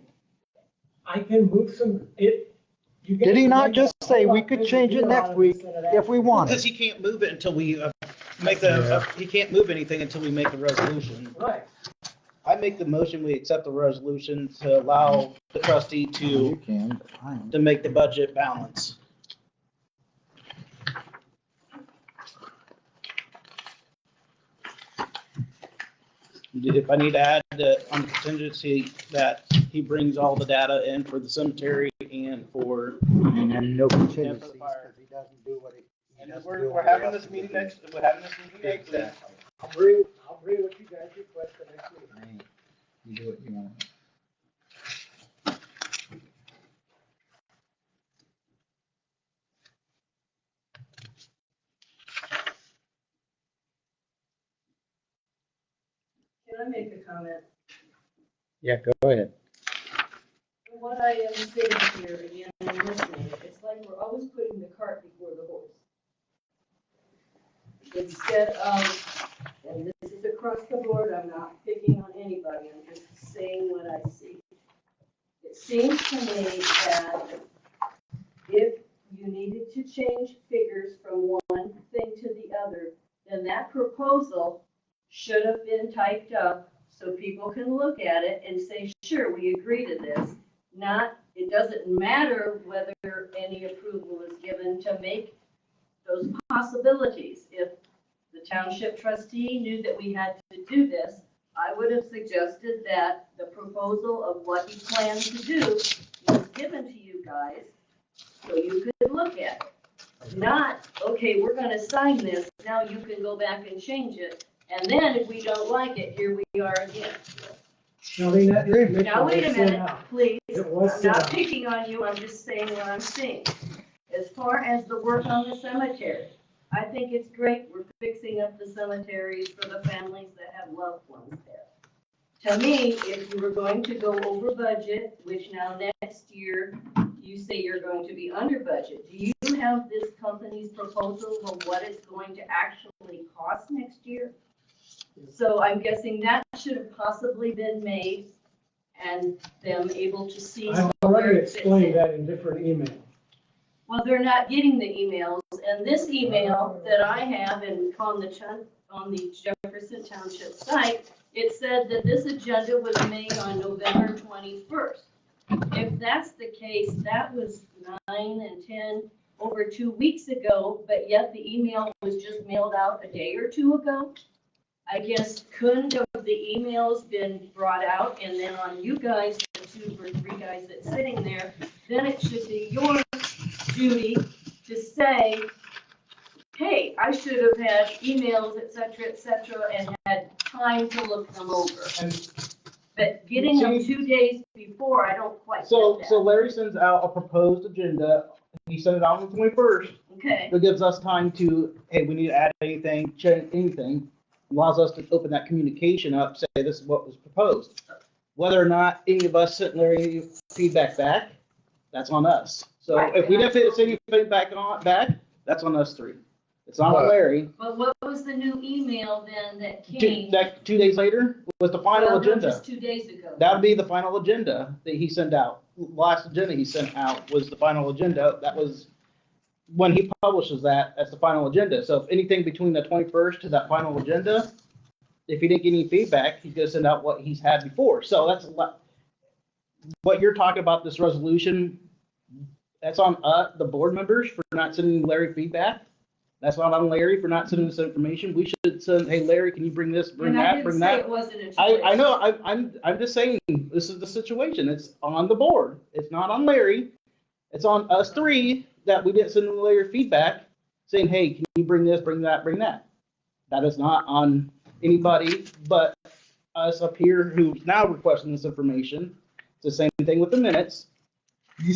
move some, you guys Did he are not making a just whole say we lot could bigger change it deal next out of week this than it if we actually want Because it? he can't move it until we make he can't move anything until we make the resolution. is. Right. I make the motion, we accept the resolution to allow the trustee You to can, but I don't. make the budget balance. If I need to add on contingency that he brings all the data in for the cemetery and for. And then no contingencies, fire. because he doesn't do what he. And doesn't we're do what having he this has to meeting do. next, we're having this meeting next week. Exactly. I'll bring what you guys request the next meeting. Right. You do what you want. Can I make a comment? Yeah, go ahead. What I am sitting here again and listening, it's like we're always putting the cart before the horse. Instead of, and this is across the board, I'm not picking on anybody, I'm just saying what I see. It seems to me that if you needed to change figures from one thing to the other, then that proposal should have been typed up so people can look at it and say, sure, we agree to this. Not, it doesn't matter whether any approval is given to make those possibilities. If the township trustee knew that we had to do this, I would have suggested that the proposal of what he plans to do was given to you guys so you could look at it. Not, okay, we're gonna sign this, now you can go back and change it, and then if we don't like it, here we are again. Now, Lee, that information Now, wait a was sent minute, out. please. It was I'm sent not out. picking on you, I'm just saying what I'm seeing. As far as the work on the cemetery, I think it's great, we're fixing up the cemeteries for the families that have loved ones there. To me, if you were going to go over budget, which now next year, you say you're going to be under budget, do you have this company's proposal of what it's going to actually cost next year? So I'm guessing that should have possibly been made and them able to see. I've where already it fits in. explained that in different emails. Well, they're not getting the emails, and this email that I have on the Jefferson Township site, it said that this agenda was made on November 21st. If that's the case, that was 9 and 10, over 2 weeks ago, but yet the email was just mailed out a day or two ago. I guess couldn't have the emails been brought out, and then on you guys, the 2 or 3 guys that's sitting there, then it should be your duty to say, hey, I should have had emails, et cetera, and had time to look them over. But getting them 2 days before, I don't quite So get that. Larry sends out a proposed agenda. He sent it out on the 21st. Okay, That gives us time to, hey, we need to add anything, change anything. Allows us to open that communication up, say this is what was proposed. Whether or not any of us sent Larry feedback back, that's on us. So Right. if we didn't send any feedback back, that's on us 3. It's not on Larry. but what was the new email then that came? 2 days later was the final Well, no, agenda. just 2 days ago. That would be the final agenda that he sent out. Last agenda he sent out was the final agenda. That was when he publishes that as the final agenda. So if anything between the 21st to that final agenda, if he didn't get any feedback, he's gonna send out what he's had before. So that's what you're talking about, this resolution. That's on the board members for not sending Larry feedback. That's not on Larry for not sending this information. We should send, hey, Larry, can you bring this, bring And I that, didn't bring say that? it wasn't a choice. I know, I'm just saying, this is the situation. It's on the board. It's not on Larry. It's on us 3 that we didn't send Larry feedback saying, hey, can you bring this, bring that, bring that? That is not on anybody but us up here who's now requesting this information. It's the same thing with the minutes.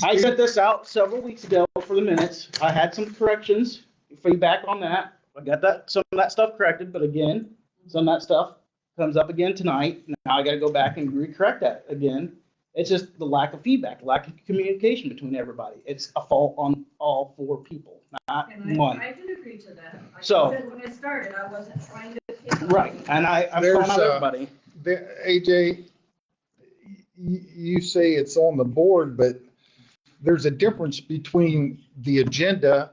I sent this out several weeks ago for the minutes. I had some corrections, feedback on that. I got that, some of that stuff corrected, but again, some of that stuff comes up again tonight. Now I gotta go back and recorrect that again. It's just the lack of feedback, lack of communication between everybody. It's a fault on all 4 people, not And one. I do agree to that. Like So- I said when I started, I wasn't trying to take on Right, and I'm calling out everybody. AJ, you say it's on the board, but there's a difference between the agenda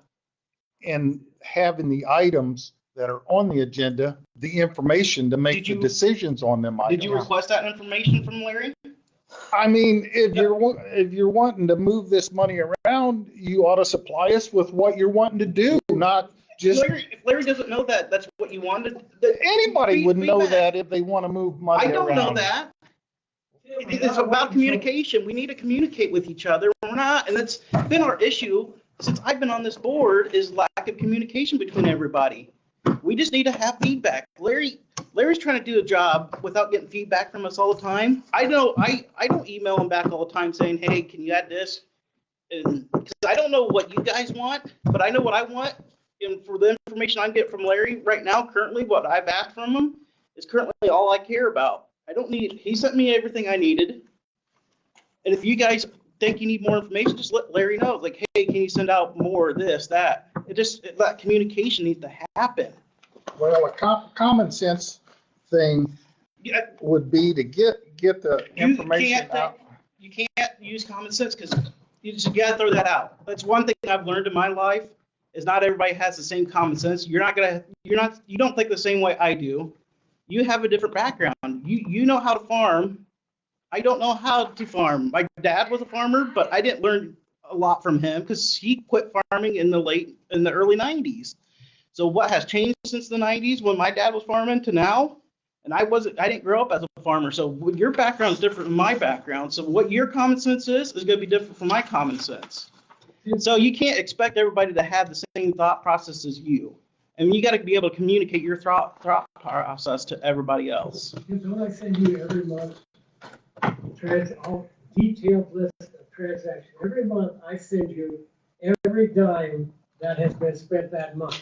and having the items that are on the agenda, the information to make Did the you- decisions on them Did you items. request that information from Larry? I mean, if you're wanting to move this money around, you ought to supply us with what you're wanting to do, not just, If Larry doesn't know that, that's what you wanted. anybody would know feedback. that if they want to move money I around. don't know that. It's about communication. We need to communicate with each other. We're not, and that's been our issue since I've been on this board, is lack of communication between everybody. We just need to have feedback. Larry's trying to do a job without getting feedback from us all the time. I know I don't email him back all the time saying, hey, can you add this? And because I don't know what you guys want, but I know what I want. And for the information I'm getting from Larry right now, currently what I've asked from him is currently all I care about. He sent me everything I needed. And if you guys think you need more information, just let Larry know. Like, hey, can you send out more of this, that? That communication needs to happen. Well, a common sense thing Yeah, would be to get the information out. You can't use common sense because you just gotta throw that out. That's one thing I've learned in my life is not everybody has the same common sense. You don't think the same way I do. You have a different background. You know how to farm. I don't know how to farm. My dad was a farmer, but I didn't learn a lot from him because he quit farming in the early 90s. So what has changed since the 90s when my dad was farming to now? And I didn't grow up as a farmer, so your background is different than my background. So what your common sense is gonna be different from my common sense. So you can't expect everybody to have the same thought process as you. And you gotta be able to communicate your thought process to everybody else. Don't I send you every month all detailed list of transactions? Every month I send you every dime that has been spent that month.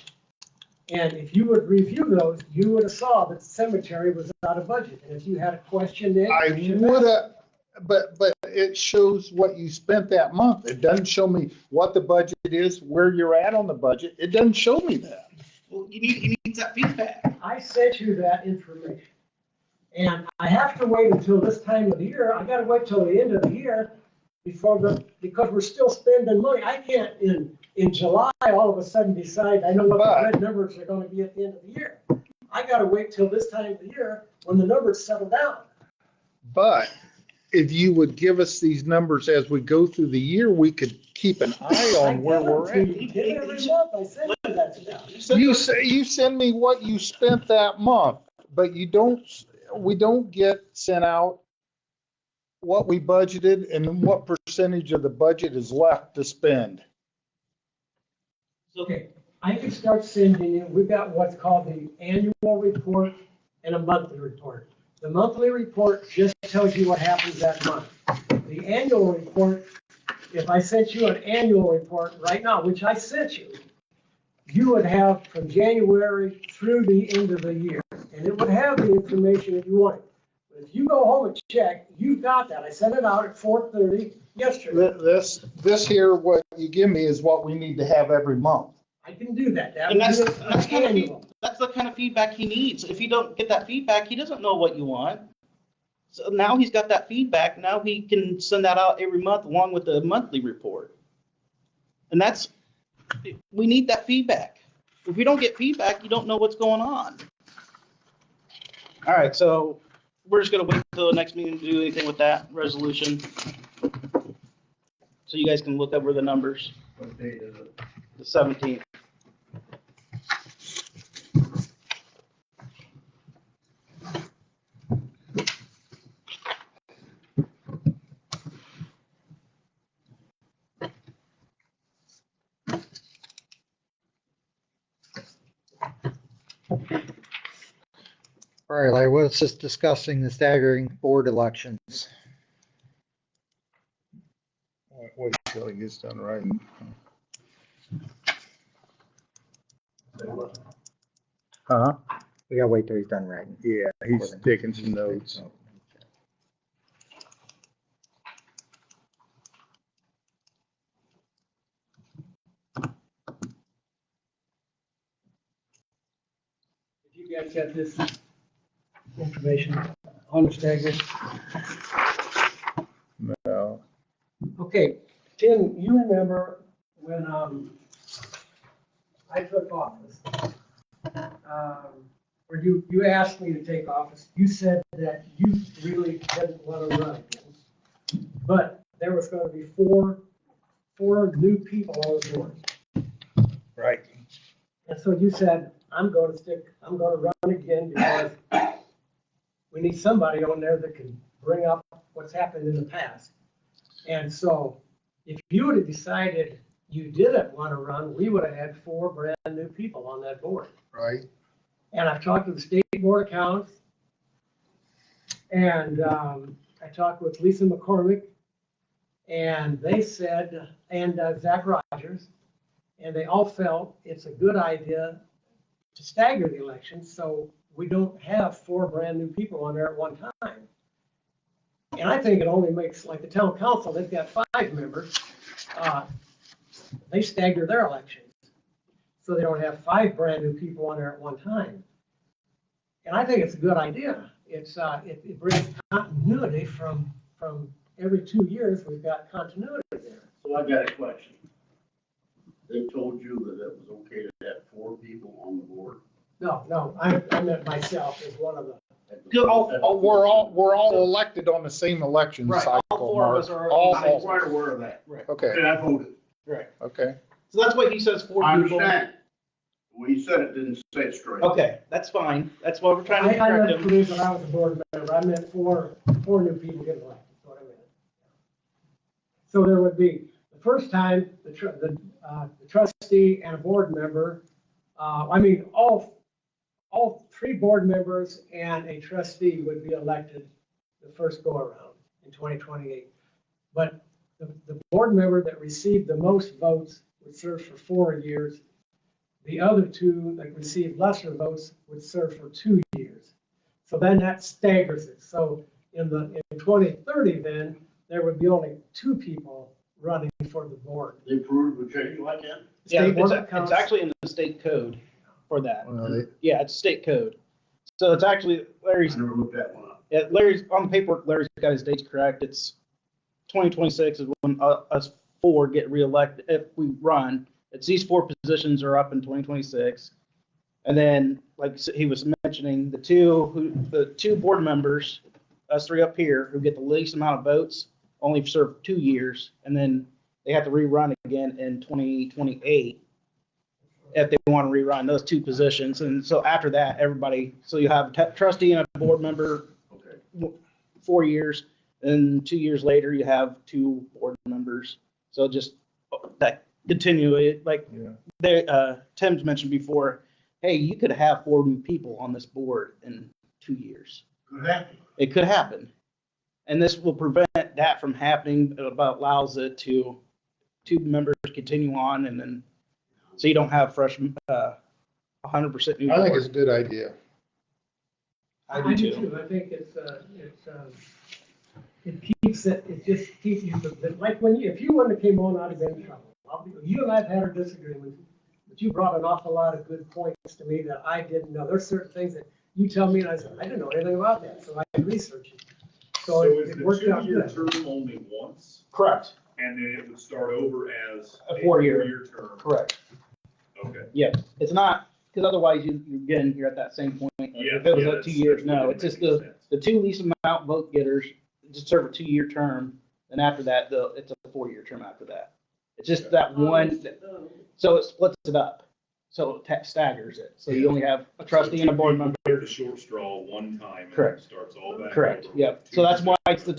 And if you would review those, you would have saw that the cemetery was out of budget. And if you had a question then. I you should would ask. have, but it shows what you spent that month. It doesn't show me what the budget is, where you're at on the budget. It doesn't show me that. Well, you need that feedback. I sent you that information. And I have to wait until this time of the year. I gotta wait till the end of the year because we're still spending money. I can't in July, all of a sudden decide, I know what the red numbers are gonna be at the end of the year. I gotta wait till this time of the year when the numbers settle down. But if you would give us these numbers as we go through the year, we could keep an eye on where we're at. You get it every month, I send you that stuff. You send me what you spent that month, but we don't get sent out what we budgeted and what percentage of the budget is left to spend. Okay, I can start sending you, we've got what's called the annual report and a monthly report. The monthly report just tells you what happens that month. The annual report, if I sent you an annual report right now, which I sent you, you would have from January through the end of the year. And it would have the information that you wanted. But if you go home and check, you've got that. I sent it out at 4:30 yesterday. This here, what you give me is what we need to have every month. I can do that. And that's Annual. the kind of feedback he needs. If you don't get that feedback, he doesn't know what you want. So now he's got that feedback. Now he can send that out every month along with the monthly report. And we need that feedback. If we don't get feedback, you don't know what's going on. All right, so we're just gonna wait until the next meeting to do anything with that resolution. So you guys can look over the numbers. What date is it? The 17th. All right, I was just discussing the staggering board elections. Wait till he gets done writing. Huh? We gotta wait till he's done writing. Yeah, he's taking some notes. You guys got this information on the staggering? No. Okay, Tim, you remember when I took office, or you asked me to take office, you said that you really didn't want to run again. But there was going to be four new people on the board. Right. And so you said, I'm going to run again because we need somebody on there that can bring up what's happened in the past. And so if you would have decided you didn't want to run, we would have had 4 brand new people on that board. Right. And I've talked to the state board accounts, and I talked with Lisa McCormick, and they said, and Zach Rogers, and they all felt it's a good idea to stagger the elections so we don't have 4 brand new people on there at one time. And I think it only makes, like the town council, they've got 5 members. They stagger their elections. So they don't have 5 brand new people on there at one time. And I think it's a good idea. It brings continuity from every 2 years, we've got continuity there. So I got a question. They told you that it was okay to have 4 people on the board? No, I meant myself as one of the. Oh, we're all elected on the same election Right, cycle. all 4 of us are. All I'm quite aware of that. Right. Okay, And I voted. Right. okay. So that's why he says 4 I people. understand. Well, you said it, didn't say it straight. Okay, that's fine. That's what we're trying to I correct never him. believed when I was a board member, I meant four new people getting elected, that's what I meant. So there would be, the first time, the trustee and a board member, all three board members and a trustee would be elected the first go around in 2028. But the board member that received the most votes would serve for 4 years. The other two that received lesser votes would serve for 2 years. So then that staggers it. So in 2030 then, there would be only 2 people running for the board. They approved a change like that? Yeah, State Board of it's Accounts- actually in the state code for that. Well, Yeah, it's state code. So it's actually, Larry's, I never looked that one up. yeah, Larry's, on the paperwork, Larry's got his dates correct. It's 2026 is when us 4 get reelected, if we run. It's these 4 positions are up in 2026. And then, like he was mentioning, the two board members, us 3 up here, who get the least amount of votes, only serve 2 years, and then they have to rerun again in 2028 if they want to rerun those 2 positions. And so after that, everybody, so you have a trustee and a board member, Okay. 4 years, and 2 years later, you have 2 board members. So just that continue, like Tim's mentioned before, hey, you could have 4 new people on this board in 2 years. Could happen. It could happen. And this will prevent that from happening. It about allows it to 2 members continue on, and then, so you don't have fresh, 100% new. I think board. it's a good idea. I do too. I think it keeps it just keeps you, like if you wouldn't have came on, I'd have been in trouble. You and I've had our disagreements, but you brought an awful lot of good points to me that I didn't know. There's certain things that you tell me and I said, I didn't know anything about that, so I can research it. So So is it the worked out 2-year good. term only once, Correct. and then it would start over as A a 4-year. 4-year term? Correct. Okay. Yeah, it's not, because otherwise you're at that same point. Yeah, If it was yeah, like 2 years, no, it's just the 2 least amount vote getters just serve a 2-year term, and after that, it's a 4-year term after that. It's just that one, so it splits it up, so it staggers it, so you only have a trustee and a board member. Get the short straw one time, and then Correct. it starts all back. Correct, over. yep, so that's why it's the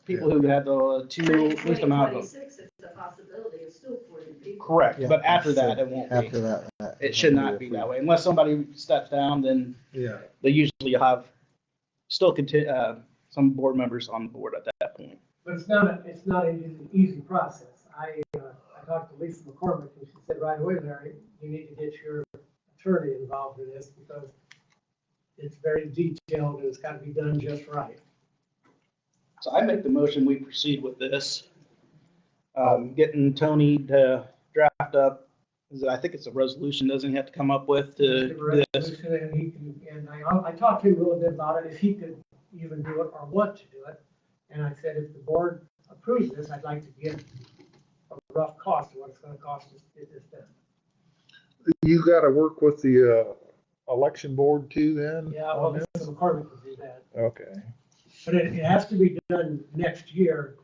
people who have the 2 least amount of votes. 2026, it's a possibility, it's still 40 people. Correct, Yeah, but after that, it won't be. After that. It should not be that way, unless somebody steps down, then Yeah. they usually have still some board members on the board at that point. But it's not an easy process. I talked to Lisa McCormick and she said right away, Larry, you need to get your attorney involved in this because it's very detailed and it's got to be done just right. So I make the motion, we proceed with this. Getting Tony to draft up, I think it's a resolution, doesn't he have to come up with to The do this? resolution, and he can, and I talked to him a little bit about it, if he could even do it or want to do it. And I said, if the board approves this, I'd like to get a rough cost of what it's gonna cost us to get this done. You gotta work with the, election board too then? Yeah, well, on this? Mr. McCormick would do that. Okay. But it has to be done next year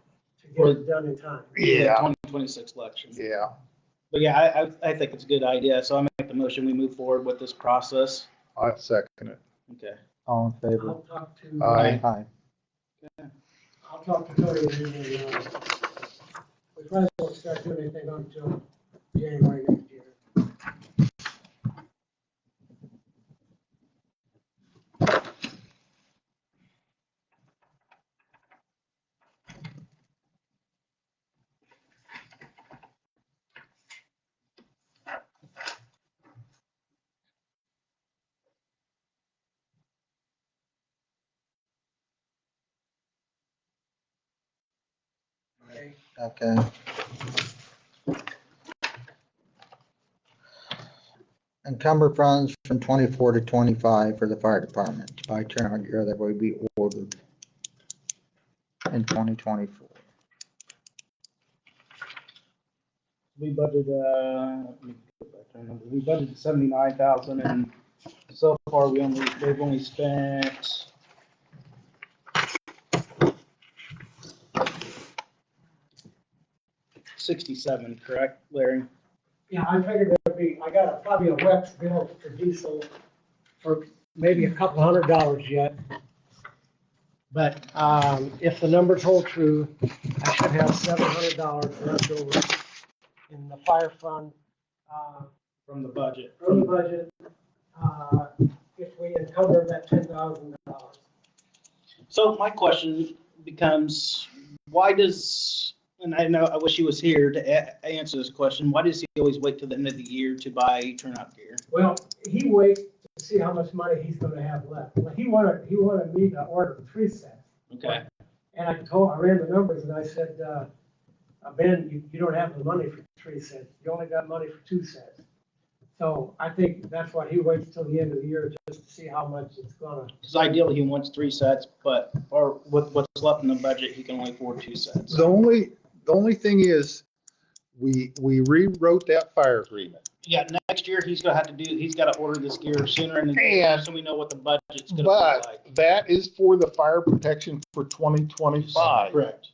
to get it done in time. Yeah. 2026 election. Yeah. But yeah, I think it's a good idea, so I make the motion, we move forward with this process. I second it. Okay. All in favor? I'll talk to, Aye. Aye. I'll talk to Tony and we probably won't start doing anything until January next year. Okay. Okay. Encumber funds from 24 to 25 for the fire department by current year that will be ordered in 2024. We budgeted, let me get back to the numbers. We budgeted 79,000 and so far they've only spent $67, correct, Larry? Yeah, I figured that be, I got probably a Wex bill for diesel for maybe a couple $100 yet. But, if the numbers hold true, I should have $700 left over in the fire fund, From the budget. from the budget, if we encumber that $10,000. So my question becomes, why does, and I know, I wish he was here to answer this question, why does he always wait till the end of the year to buy turnout gear? Well, he waits to see how much money he's gonna have left. Well, he wanted me to order 3 sets. Okay. And I ran the numbers and I said, Ben, you don't have the money for 3 sets. You only got money for 2 sets. So I think that's why he waits till the end of the year just to see how much it's gonna. Because ideally he wants 3 sets, but, or with what's left in the budget, he can only afford 2 sets. The only thing is, we rewrote that fire agreement. Yeah, next year he's gonna have to do, he's gotta order this gear sooner in the year, And- so we know what the budget's gonna be But like. that is for the fire protection for 2025. Correct.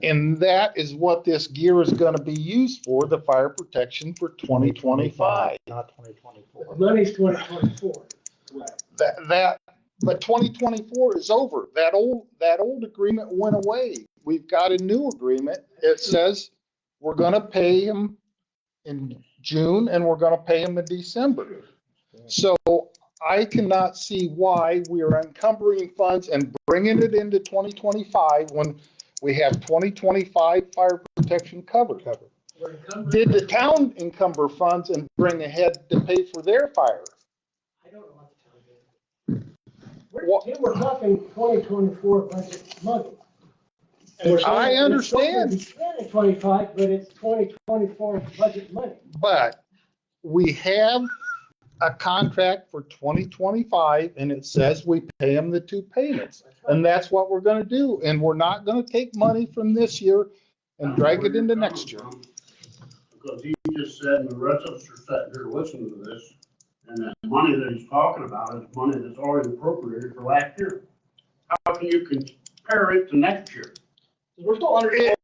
And that is what this gear is gonna be used for, the fire protection for 2025. Not 2024. The money's 2024. Right. But 2024 is over. That old agreement went away. We've got a new agreement. It says we're gonna pay him in June and we're gonna pay him in December. So I cannot see why we are encumbering funds and bringing it into 2025 when we have 2025 fire protection covered. We're encumbering- Did the town encumber funds and bring ahead to pay for their fire? I don't know what the town did. We're talking 2024 budget money. And we're I It's understand. supposed to be spent in 25, but it's 2024 budget money. But we have a contract for 2025 and it says we pay them the 2 payments. And that's what we're gonna do. And we're not gonna take money from this year and drag it into next year. Because he just said, and the rest of us are sitting here listening to this, and that money that he's talking about is money that's already appropriated for last year. How can you compare it to next year? We're still under. It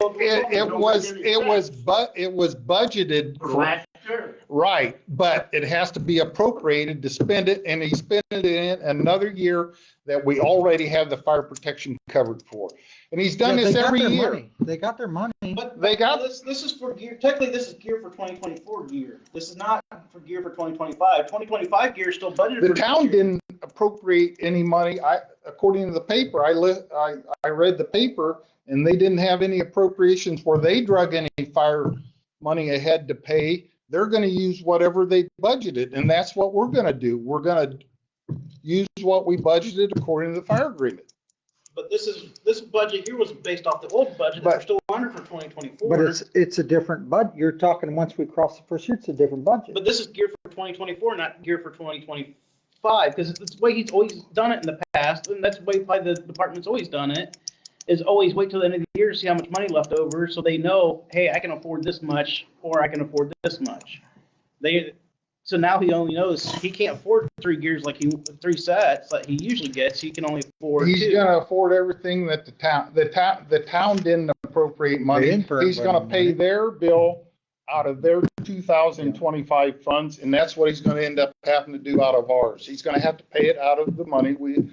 was budgeted For for, last year. right, but it has to be appropriated to spend it, and he spent it in another year that we already have the fire protection covered for. And he's done Yeah, this they got every their year. money. They got their money. But They got- this is for gear, technically this is gear for 2024 gear. This is not for gear for 2025. 2025 gear is still budgeted for. The next town year. didn't appropriate any money. According to the paper, I read the paper, and they didn't have any appropriations where they drug any fire money ahead to pay. They're gonna use whatever they budgeted, and that's what we're gonna do. We're gonna use what we budgeted according to the fire agreement. But this budget here was based off the old budget that But- we're still under for 2024. But it's a different you're talking, once we cross the first year, it's a different budget. But this is gear for 2024, not gear for 2025, because it's the way he's always done it in the past, and that's the way probably the department's always done it, is always wait till the end of the year to see how much money left over, so they know, hey, I can afford this much, or I can afford this much. So now he only knows he can't afford 3 gears 3 sets like he usually gets. He can only afford He's 2. gonna afford everything that the town didn't appropriate money. They didn't appropriate He's gonna pay money. their bill out of their 2025 funds, and that's what he's gonna end up having to do out of ours. He's gonna have to pay it out of the money we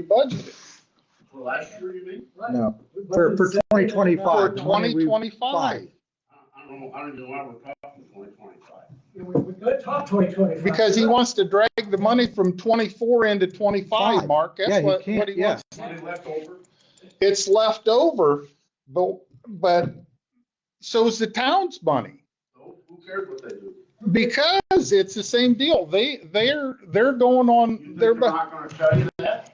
budgeted. For last year, you mean? No, We for budgeted 2025. For 2025. I don't know why we're talking 2025. We could talk 2025. Because he wants to drag the money from 24 into 25, Mark. Yeah, That's he what can't, he yeah. wants. Money left over? It's left over, but so's the town's money. So who cares what they do? Because it's the same deal. They're going You on think their, they're not gonna tell you that?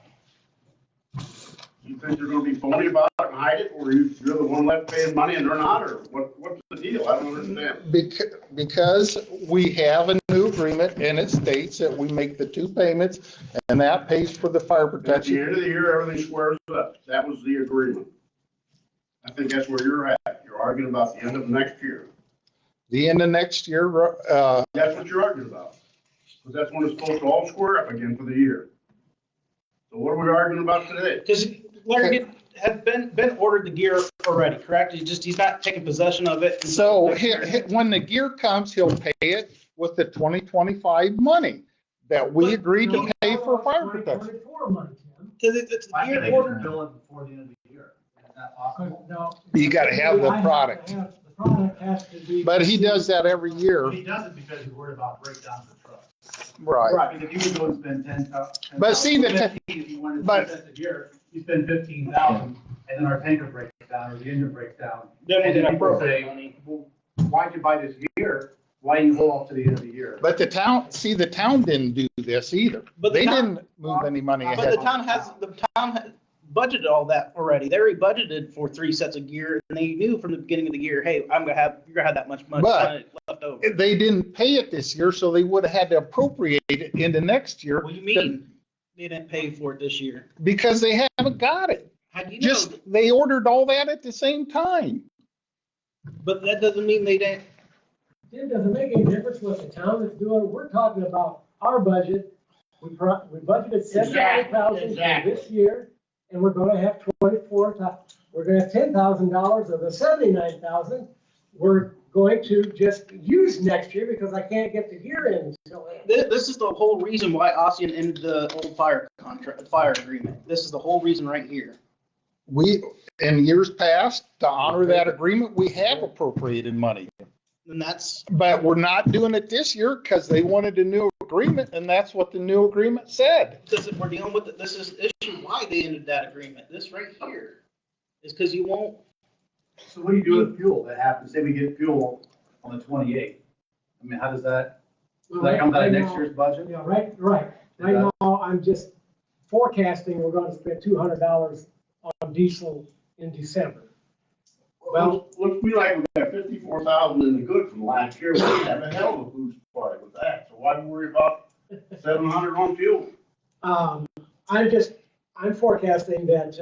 You think they're gonna be phony about it and hide it, or you're the one left paying money and they're not, or what's the deal? I don't understand. because we have a new agreement and it states that we make the 2 payments and that pays for the fire At the protection. end of the year, everything squares up. That was the agreement. I think that's where you're at. You're arguing about the end of next year. The end of next year, That's what you're arguing about. Because that's when it's supposed to all square up again for the year. So what are we arguing about today? Because Larry had been ordered the gear already, correct? He's not taking possession of it. so when the gear comes, he'll pay it. with the 2025 money that we agreed to pay for fire protection. 2024 money, Tim. Because it's Why geared can't they toward. just bill it before the end of the year? Is that possible? No. You gotta have the I to product. have- The product has to be. But he does that every year. He does it because he's worried about breakdowns of trucks. Right. I mean, if you would go and spend 10,000. But see, If you wanted to but- spend a year, you spend 15,000 and then our tanker breaks down or the engine breaks down. Then we're And then gonna people appropriate say, money. well, why'd you buy this year? Why didn't you hold off to the end of the year? But the town didn't do this either. But the They town- didn't move any money But ahead. the town has budgeted all that already. They already budgeted for 3 sets of gear, and they knew from the beginning of the year, hey, you're gonna have that much money But- left over. They didn't pay it this year, so they would have had to appropriate it into next year What do you mean they didn't pay for it this year? because they haven't got it. How do you know? Just, they ordered all that at the same time. But that doesn't mean they didn't. It doesn't make any difference what the town is doing. We're talking about our budget. We budgeted 79,000 for Exactly. this year, and we're gonna have 24,000. We're gonna have $10,000 of the 79,000. We're going to just use next year because I can't get the gear in until then. This is the whole reason why Ossian ended the old fire agreement. This is the whole reason right here. We, in years past, to honor that agreement, we have appropriated money. And that's, But we're not doing it this year because they wanted a new agreement, and that's what the new agreement said. we're dealing with, this is the issue why they ended that agreement. This right here is because you won't. So what do you do with fuel that happens? Say we get fuel on the 28th. I mean, how does that come out of next year's budget? Yeah, right. Right now, I'm just forecasting we're gonna spend $200 on diesel in December. Well, looks to me like we got 54,000 in the good from last year. We have a hell of a boost party with that. So why worry about 700 on fuel? I'm forecasting that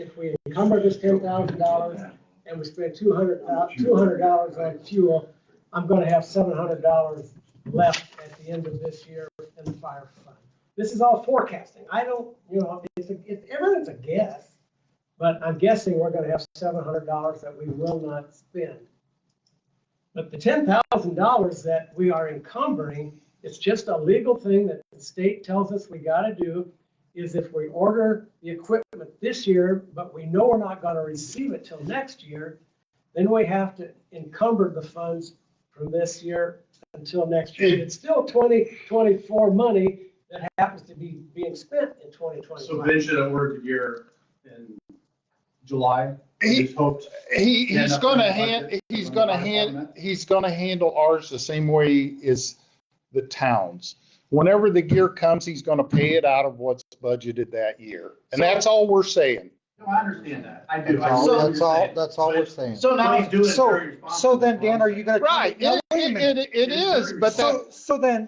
if we encumber this $10,000 and we spend $200 on fuel, I'm gonna have $700 left at the end of this year in the fire fund. This is all forecasting. I don't, everything's a guess. But I'm guessing we're gonna have $700 that we will not spend. But the $10,000 that we are encumbering, it's just a legal thing that the state tells us we gotta do, is if we order the equipment this year, but we know we're not gonna receive it till next year, then we have to encumber the funds from this year until next year. It's still 2024 money that happens to be being spent in 2025. So Ben should have ordered the gear in July. He- Just hoped. He's gonna handle ours the same way as the towns. Whenever the gear comes, he's gonna pay it out of what's budgeted that year. And that's all we're saying. No, I understand that. I do. That's I all, know what that's you're all, saying. that's all we're But- saying. So now, He's doing it So, very so then, responsibly. Dan, are you gonna? Right, Now, wait a minute. it is, but that,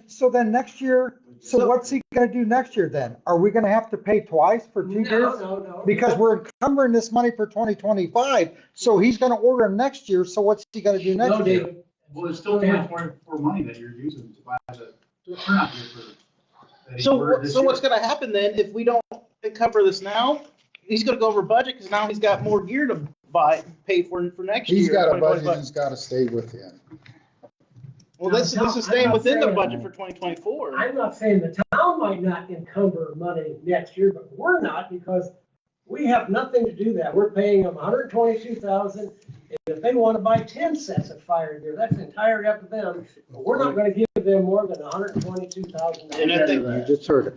So then next year, so what's he gonna do next year then? Are we gonna have to pay twice for 2 years? No. Because we're encumbering this money for 2025, so he's gonna order them next year, so what's he gonna do next No, year? David. Well, it's still 2024 money that you're using to buy the turnout gear for. that he ordered this So what's year. gonna happen then if we don't cover this now? He's gonna go over budget because now he's got more gear to pay for next year. he's got a budget 2025. he's gotta stay within. Well, this No, is staying I'm not within the saying- budget for 2024. I'm not saying the town might not encumber money next year, but we're not because we have nothing to do that. We're paying them $122,000. And if they want to buy 10 sets of fire gear, that's entirely up to them. But we're not going to give them more than $122,000. And if they- You just heard it.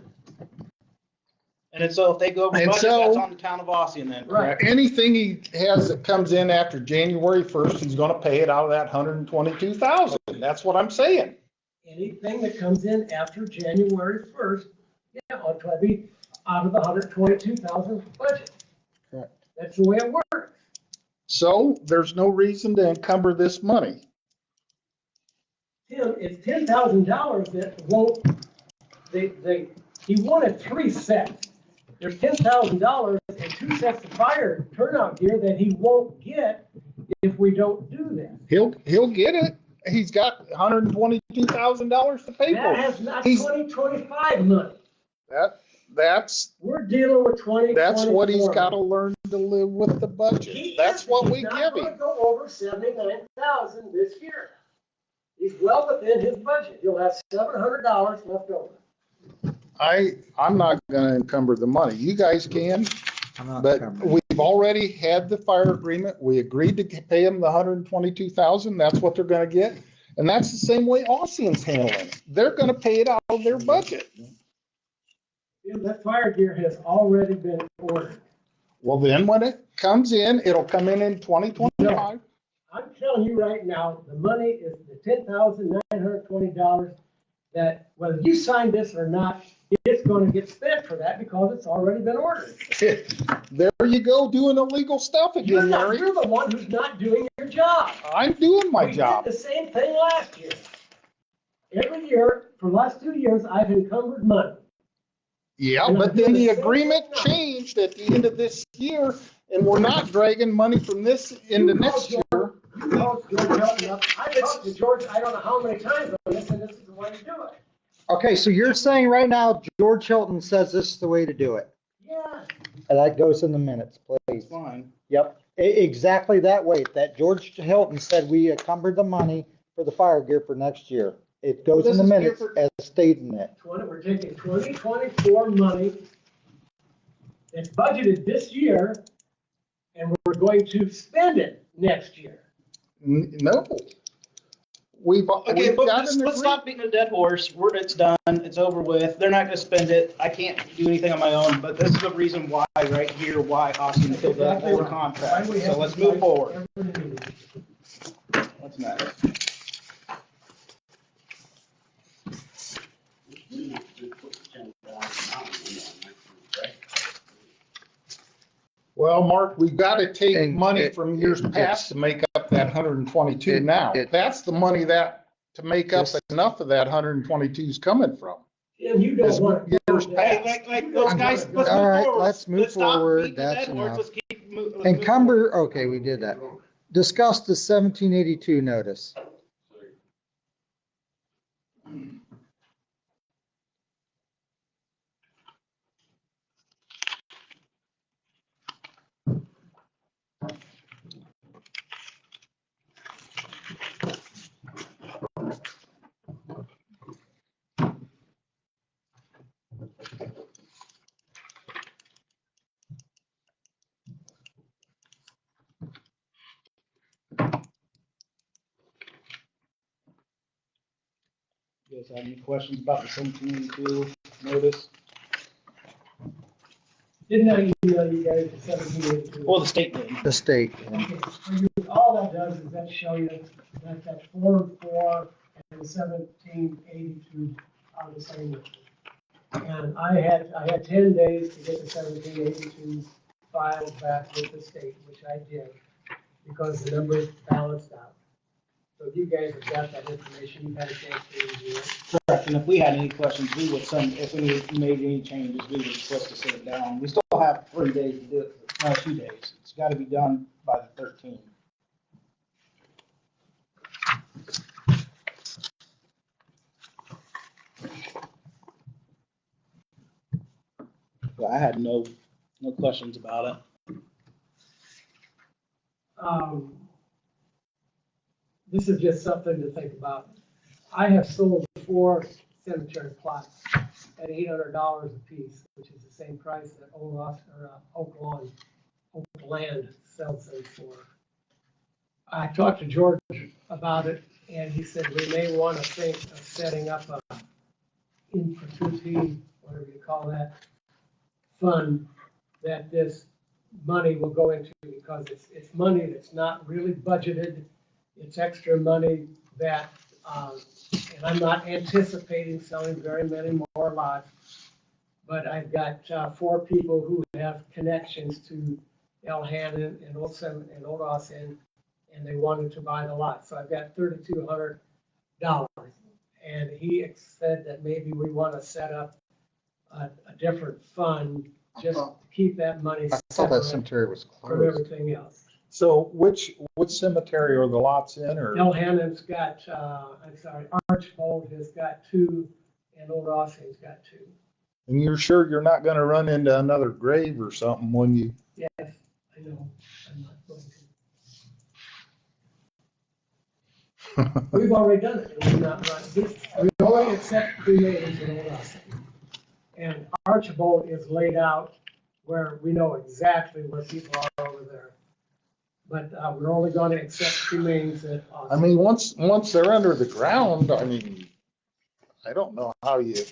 And then so if they go over And budget, so- that's on the town of Ossian then, correct? Anything he has that comes in after January 1st, he's gonna pay it out of that 122,000. That's what I'm saying. Anything that comes in after January 1st, yeah, ought to be out of the $122,000 budget. Correct. That's the way it works. So there's no reason to encumber this money. Tim, it's $10,000 that won't, he wanted 3 sets. There's $10,000 and 2 sets of fire turnout gear that he won't get if we don't do that. He'll get it. He's got $122,000 to pay That for. has not He's- 2025 money. That's We're dealing with 2024. That's what he's gotta learn to live with the budget. That's what we give He's not him. gonna go over 79,000 this year. He's well within his budget. He'll have $700 left over. I'm not gonna encumber the money. You guys can, I'm not but covering. we've already had the fire agreement. We agreed to pay them the 122,000. That's what they're gonna get. And that's the same way Ossian's handling it. They're gonna pay it out of their budget. That fire gear has already been ordered. Well, then when it comes in, it'll come in 2025. I'm telling you right now, the money is the $10,920 that whether you sign this or not, it's gonna get spent for that because it's already been ordered. There you go, doing illegal stuff You're again, Larry. you're the one who's not doing your job. I'm doing my We job. did the same thing last year. Every year, for the last 2 years, I've encumbered money. Yeah, And but I'm then doing the the same agreement thing now. changed at the end of this year, and we're not dragging money from this into next year. You called George Hilton up. I talked to George, I don't know how many times on this, and this is the way to do it. Okay, so you're saying right now, George Hilton says this is the way to do it. Yeah. And that goes in the minutes, please. It's fine. Yep, exactly that way, that George Hilton said we encumbered the money for the fire gear for next year. It goes in the This is here minutes for- as stated in it. We're taking 2024 money that's budgeted this year, and we're going to spend it next year. No. We've Okay, but got let's an agreement. stop beating a dead horse. It's done. It's over with. They're not gonna spend it. I can't do anything on my own, but this is the reason why, right here, why Austin killed that whole contract. Why we So have let's to move fight forward. every meeting. What's next? Well, Mark, we've got to take And money from years past to make up that 122 now. That's the money that, to make up enough of that 122 is coming from. And you Is don't want to. years Hey, past. let's guys, let's All move right, forward. let's move stop forward. beating the That's dead horse. enough. Let's keep let's move Encumber, okay, we did that. Discuss the 1782 notice. You guys have any questions about the 1782 notice? Didn't I email you guys the 1782? Well, the state did. The state. Okay, so all that does is that show you that Form 4 and 1782 are the same. And I had 10 days to get the 1782 filed back with the state, which I did, because the numbers balanced out. So you guys have got that information, you've had a chance to review it. Correct, and if we had any questions, we would send, if we made any changes, we would request to sit it down. We still have 3 days to do it, no, 2 days. It's gotta be done by the 13th. But I had no questions about it. This is just something to think about. I have sold 4 cemetery plots at $800 a piece, which is the same price that Oak Land sells them for. I talked to George about it, and he said we may want to think of setting up a in perpetuity, whatever you call that, fund that this money will go into, because it's money that's not really budgeted. It's extra money that, and I'm not anticipating selling very many more lots, but I've got 4 people who have connections to El Hannon and Old Austin, and they wanted to buy the lot. So I've got $3,200. And he said that maybe we want to set up a different fund just to keep that money I thought that separate cemetery was from closed. everything else. So which cemetery are the lots in, or? El Hannon's got, Archbold has got 2, and Old Austin's got 2. And you're sure you're not gonna run into another grave or something when you, Yes, I know, I'm not going We've already done it, and we've not run, we already accept cremations in Old Austin. And Archibald is laid out where we know exactly where people are over there. But, we're only gonna accept cremains at I Austin. mean, once they're under the ground, I mean, I don't know how you,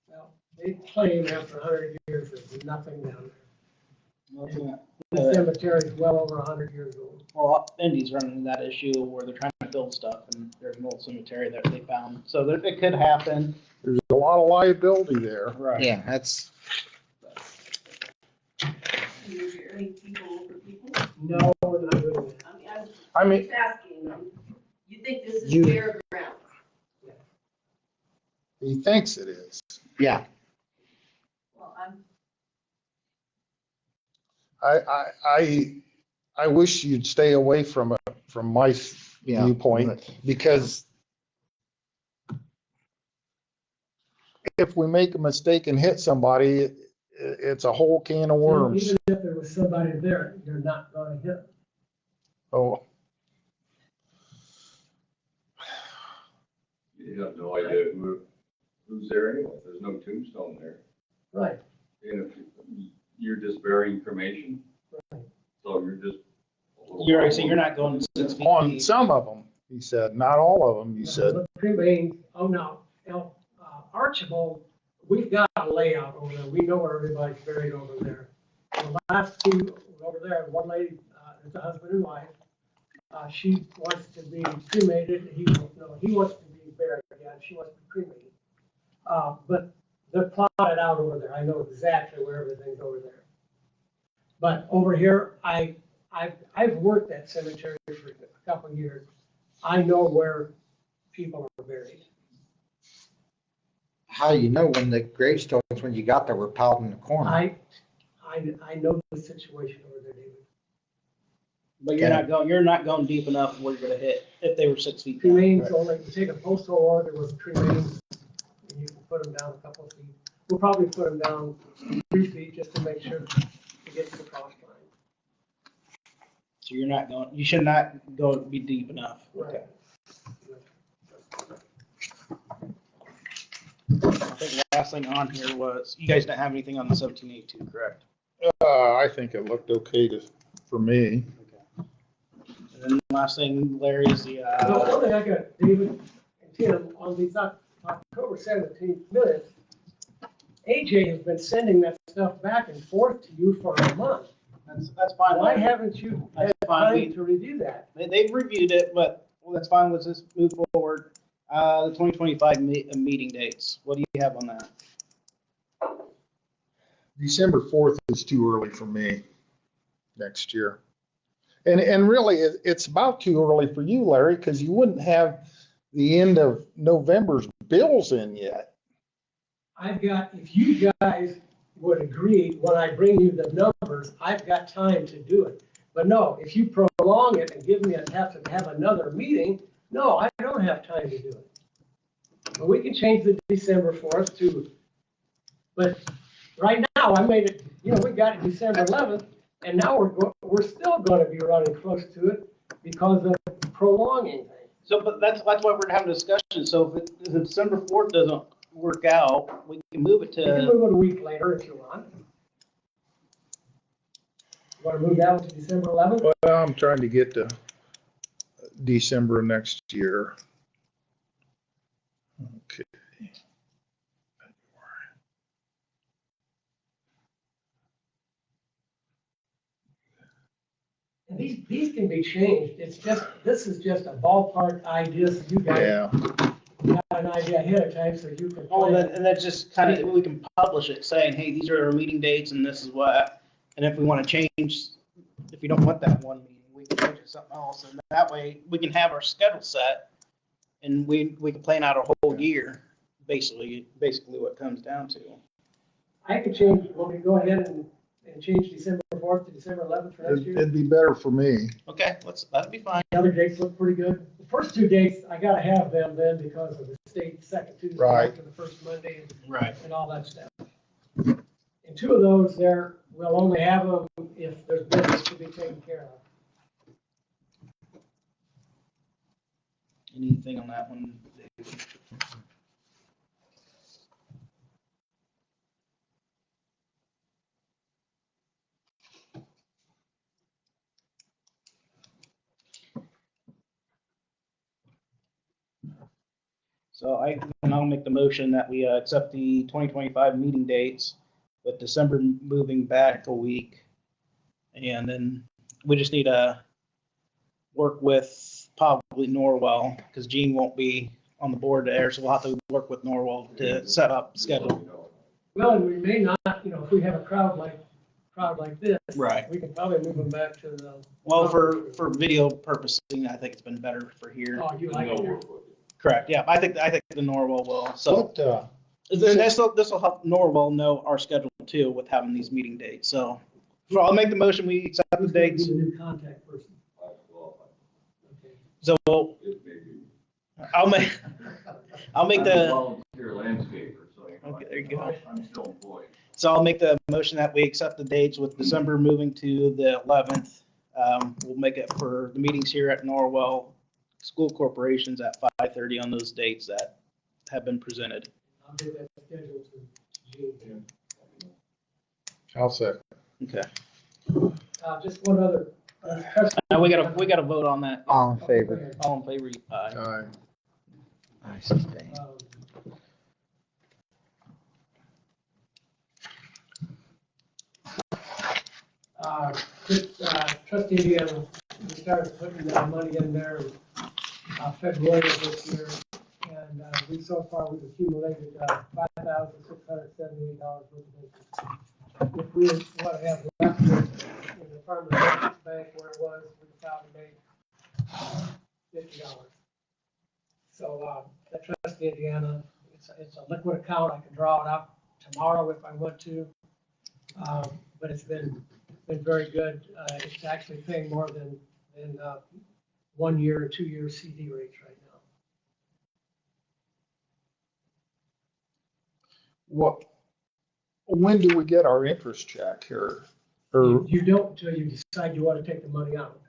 Well, they claim after 100 years, there's nothing down there. The Well, cemetery's well over 100 years old. Indy's running into that issue where they're trying to build stuff and there's an old cemetery that they found. So it could happen. there's a lot of liability there. Right. Yeah, that's, Is there any people over people? No, we're not doing that. I mean, I'm I mean, just asking them, you think this is You- fair ground? he thinks it is. yeah. Well, I'm, I wish you'd stay away from it, from my Yeah. viewpoint, because if we make a mistake and hit somebody, it's a whole can of worms. Even if there was somebody there, you're not gonna hit them. Oh, You have no idea who's there anyway. There's no tombstone there. Right. And if you're just burying cremation, so you're just. You're not going 6 feet on deep. some of them, he said, not all of them, he said. The cremains, oh no, Archibald, we've got a layout over there. We know where everybody's buried over there. The last two over there, one lady, it's a husband and wife. She wants to be cremated. He wants to be buried, yeah, she wants to be cremated. But they're plotted out over there. I know exactly where everything's over there. But over here, I've worked that cemetery for a couple of years. I know where people are buried. How do you know when the gravestones, when you got there, were piled in the corner? I know the situation over there, David. But you're not going deep enough where you're gonna hit if they were 6 feet down. Cremains, only, you take a postal order with cremains, and you can put them down a couple of feet. We'll probably put them down 3 feet just to make sure to get to the cross line. So you should not go be deep enough. Right. I think the last thing on here was, you guys didn't have anything on the 1782, correct? I think it looked okay for me. Okay. And then the last thing, Larry, is the, No, one thing I got, David and Tim, on these October 17th minutes, AJ has been sending that stuff back and forth to you for a month. that's fine. Why haven't you had That's fine. time to review that? They've reviewed it, but that's fine. Let's just move forward. The 2025 meeting dates. What do you have on that? December 4th is too early for me next year. And really, it's about too early for you, Larry, because you wouldn't have the end of November's bills in yet. I've got, if you guys would agree, when I bring you the numbers, I've got time to do it. But no, if you prolong it and give me have to have another meeting, no, I don't have time to do it. But we can change the December 4th to, but right now, I made it, we got it December 11th, and now we're still gonna be running close to it because of prolonging things. So, but that's why we're having a discussion. So if December 4th doesn't work out, we can move it You can to, move it a week later if you want. You wanna move that one to December 11th? Well, I'm trying to get to December next year. Okay. And these can be changed. This is just a ballpark idea, so you guys Yeah, have an idea ahead of time, so you can. oh, plan. and that's just kind of, we can publish it saying, hey, these are our meeting dates and this is what, and if we want to change, if you don't want that one meeting, we can change it to something else. And that way we can have our schedule set and we can plan out a whole year, basically what it comes down to. I could change, want me to go ahead and change December 4th to December 11th for next year? it'd be better for me. Okay, that'd be fine. The other dates look pretty good. The first two dates, I gotta have them then because of the state second Tuesday Right. after the first Monday Right. and all that stuff. And two of those there, we'll only have them if there's business to be taken care of. Anything on that one? So I'll make the motion that we accept the 2025 meeting dates with December moving back a week. And then we just need to work with probably Norwell, because Gene won't be on the board there, so we'll have to work with Norwell to set up schedule. Well, and we may not, if we have a crowd like this. Right. We can probably move them back to the. Well, for video purposing, I think it's been better for here. Oh, you like it? Correct, yeah, I think the Norwell will, so. What, This will help Norwell know our schedule too with having these meeting dates, so. So I'll make the motion, we accept the Who's gonna be dates, the new contact person? Okay. so I'll make I'm a the, volunteer landscaper, so. Okay, there you go. I'm still employed. so I'll make the motion that we accept the dates with December moving to the 11th. We'll make it for the meetings here at Norwell School Corporations at 5:30 on those dates that have been presented. I'll get that scheduled to Gene. I'll second. Okay. Just one other. Now we gotta vote on that. All in favor? All in favor? Aye. Aye. I sustain. Trustee Indiana, we started putting that money in there, February of this year. And, so far, we've accumulated, $5,678 worth of interest. If we want to have left in the Farmers Bank where it was, we probably made $50. So, the trustee Indiana, it's a liquid account. I can draw it out tomorrow if I want to. But it's been very good. It's actually paying more than 1 year or 2 year CD rates right now. When do we get our interest check here? Or, You don't until you decide you want to take the money out.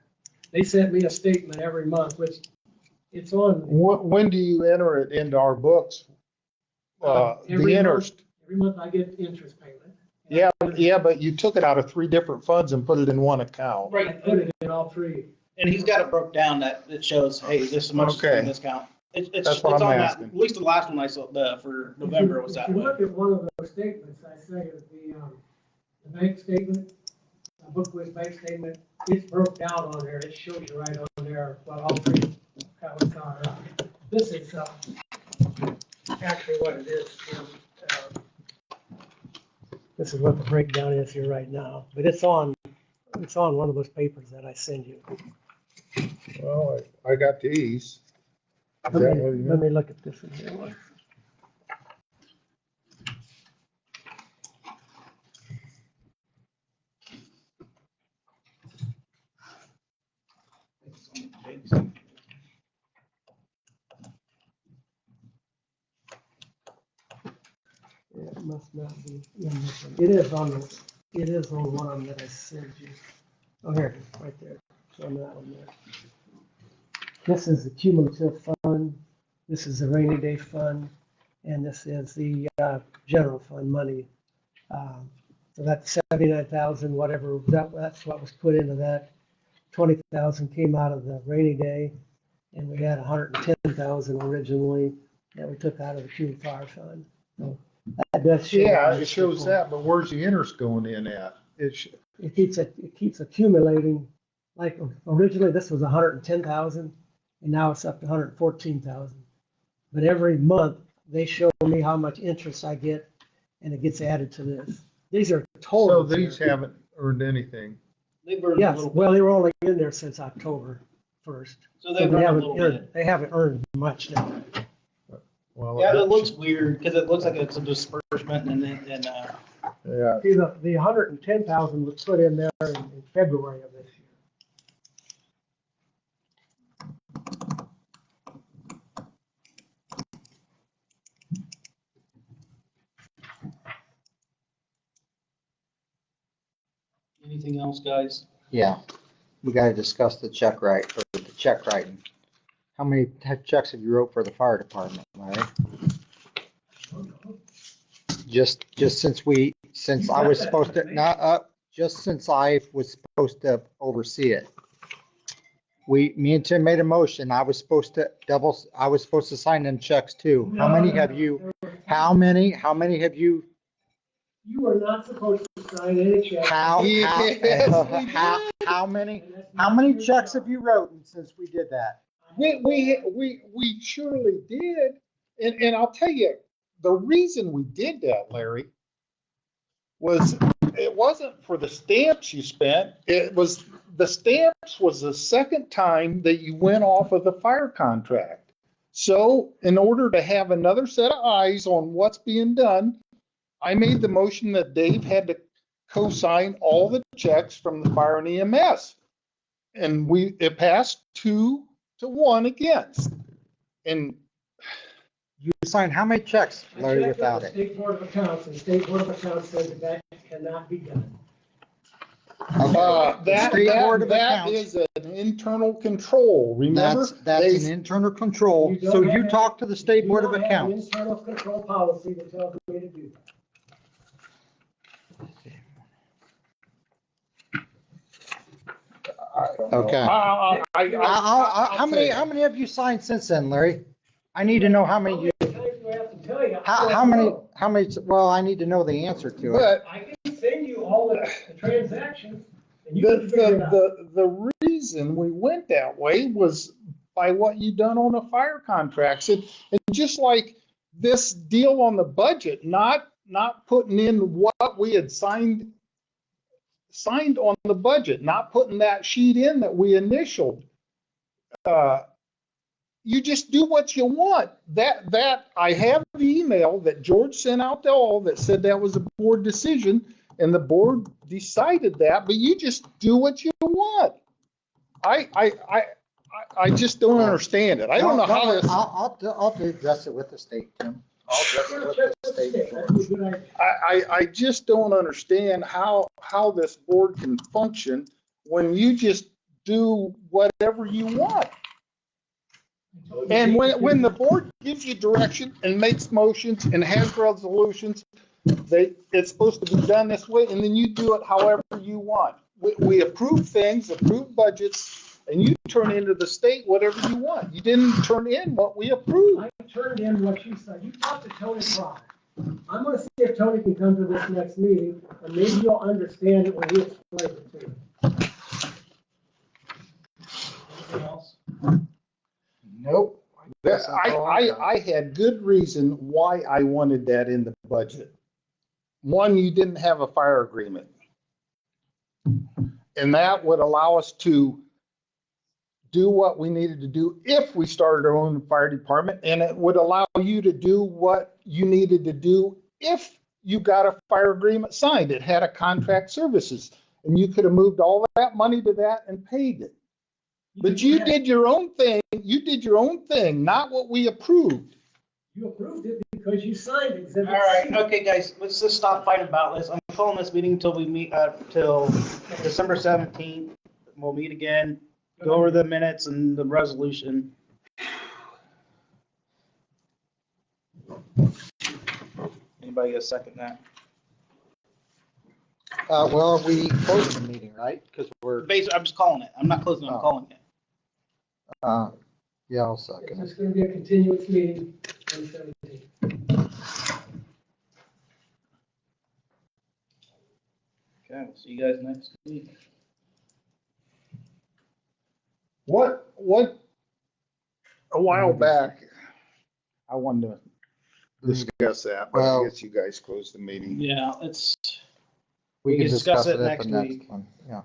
They sent me a statement every month, which it's on. when do you enter it into our books? The Every interest? Every month I get interest payment. Yeah, but you took it out of 3 different funds and put it in one account. I put it in all 3. And he's got it broke down that it shows, hey, this is much Okay. in this count. That's what I'm on that. asking. At least the last one I saw, for November was that If you way. look at one of those statements, I say that the bank statement, the booklet bank statement, it's broke down on there. It shows you right on there what all 3 accounts are. This is actually what it is. This is what the breakdown is here right now, but it's on one of those papers that I send you. Well, I got these. Is that what you Let me look at this one here. Yeah, it must not be in this one. It is on one that I sent you. Oh, here, it is, right there. It's on that one there. This is the cumulative fund, this is the rainy day fund, and this is the general fund money. So that's 79,000, whatever, that's what was put into that. 20,000 came out of the rainy day, and we had 110,000 originally that we took out of the Cuban Fire Fund. So that does show. Yeah, it shows that, but where's the interest going in at? It keeps accumulating. Like originally, this was 110,000, and now it's up to 114,000. But every month they show me how much interest I get, and it gets added to this. These are So total. these haven't earned anything. They've earned a Yes, little well, bit. they were only in there since October 1st. So they've earned a little bit. They haven't earned much now. Well, Yeah, it looks weird because it looks like it's a disbursement and then, yeah, See, the 110,000 was put in there in February of this year. anything else, guys? Yeah, we gotta discuss the check writing. How many checks have you wrote for the fire department, Larry? Just since I was supposed to, just since I was supposed to oversee it. Me and Tim made a motion. I was supposed to sign them checks too. How many have you, how many have you, You are not supposed to sign any check. how many checks have you written since we did that? We surely did. And I'll tell you, the reason we did that, Larry, was it wasn't for the stamps you spent. It was the stamps was the second time that you went off of the fire contract. So in order to have another set of eyes on what's being done, I made the motion that Dave had to co-sign all the checks from the fire and EMS. And it passed 2-1 against. And You signed how many checks, Larry, without it? State Board of Accounts, and State Board of Accounts said that cannot be done. that is an internal control, remember? That's an internal control. So you talk to the State Board of You don't have an Accounts. internal control policy that tells me to do that. Okay. How many have you signed since then, Larry? I need to know how many you, How many times do I have to tell you? how many, well, I need to know the answer to it. But I can send you all the transactions, and you can figure it out. the reason we went that way was by what you done on the fire contracts. And just like this deal on the budget, not putting in what we had signed on the budget, not putting that sheet in that we initialed. You just do what you want. That I have the email that George sent out to all that said that was a board decision, and the board decided that, but you just do what you want. I just don't understand it. I don't know how this. I'll address it with the state, Tim. I'll address it with the state. George. I just don't understand how this board can function when you just do whatever you want. And when the board gives you direction and makes motions and has resolutions, it's supposed to be done this way, and then you do it however you want. We approve things, approve budgets, and you turn into the state whatever you want. You didn't turn in what we approved. I turned in what you said. You talked to Tony Fry. I'm gonna see if Tony can come to this next meeting, and maybe you'll understand it when he explains it to you. Anything else? Nope. I had good reason why I wanted that in the budget. One, you didn't have a fire agreement. And that would allow us to do what we needed to do if we started our own fire department, and it would allow you to do what you needed to do if you got a fire agreement signed. It had a contract services, and you could have moved all that money to that and paid it. But you did your own thing. You did your own thing, not what we approved. You approved it because you signed Exhibit All right, C. okay, guys, let's just stop fighting about this. I'm calling this meeting until we meet, till December 17th. We'll meet again, go over the minutes and the resolution. Anybody gonna second that? Well, we closed the meeting, right? Because we're, Basically, I'm just calling it. I'm not closing it, I'm calling it. yeah, I'll second It's it. gonna be a continuous meeting on the 17th. Okay, we'll see you guys next week. What, a while back, I wanted to discuss that, but I guess you guys closed the meeting. Yeah, it's, We can can discuss discuss it it at the next week. next one. Yeah.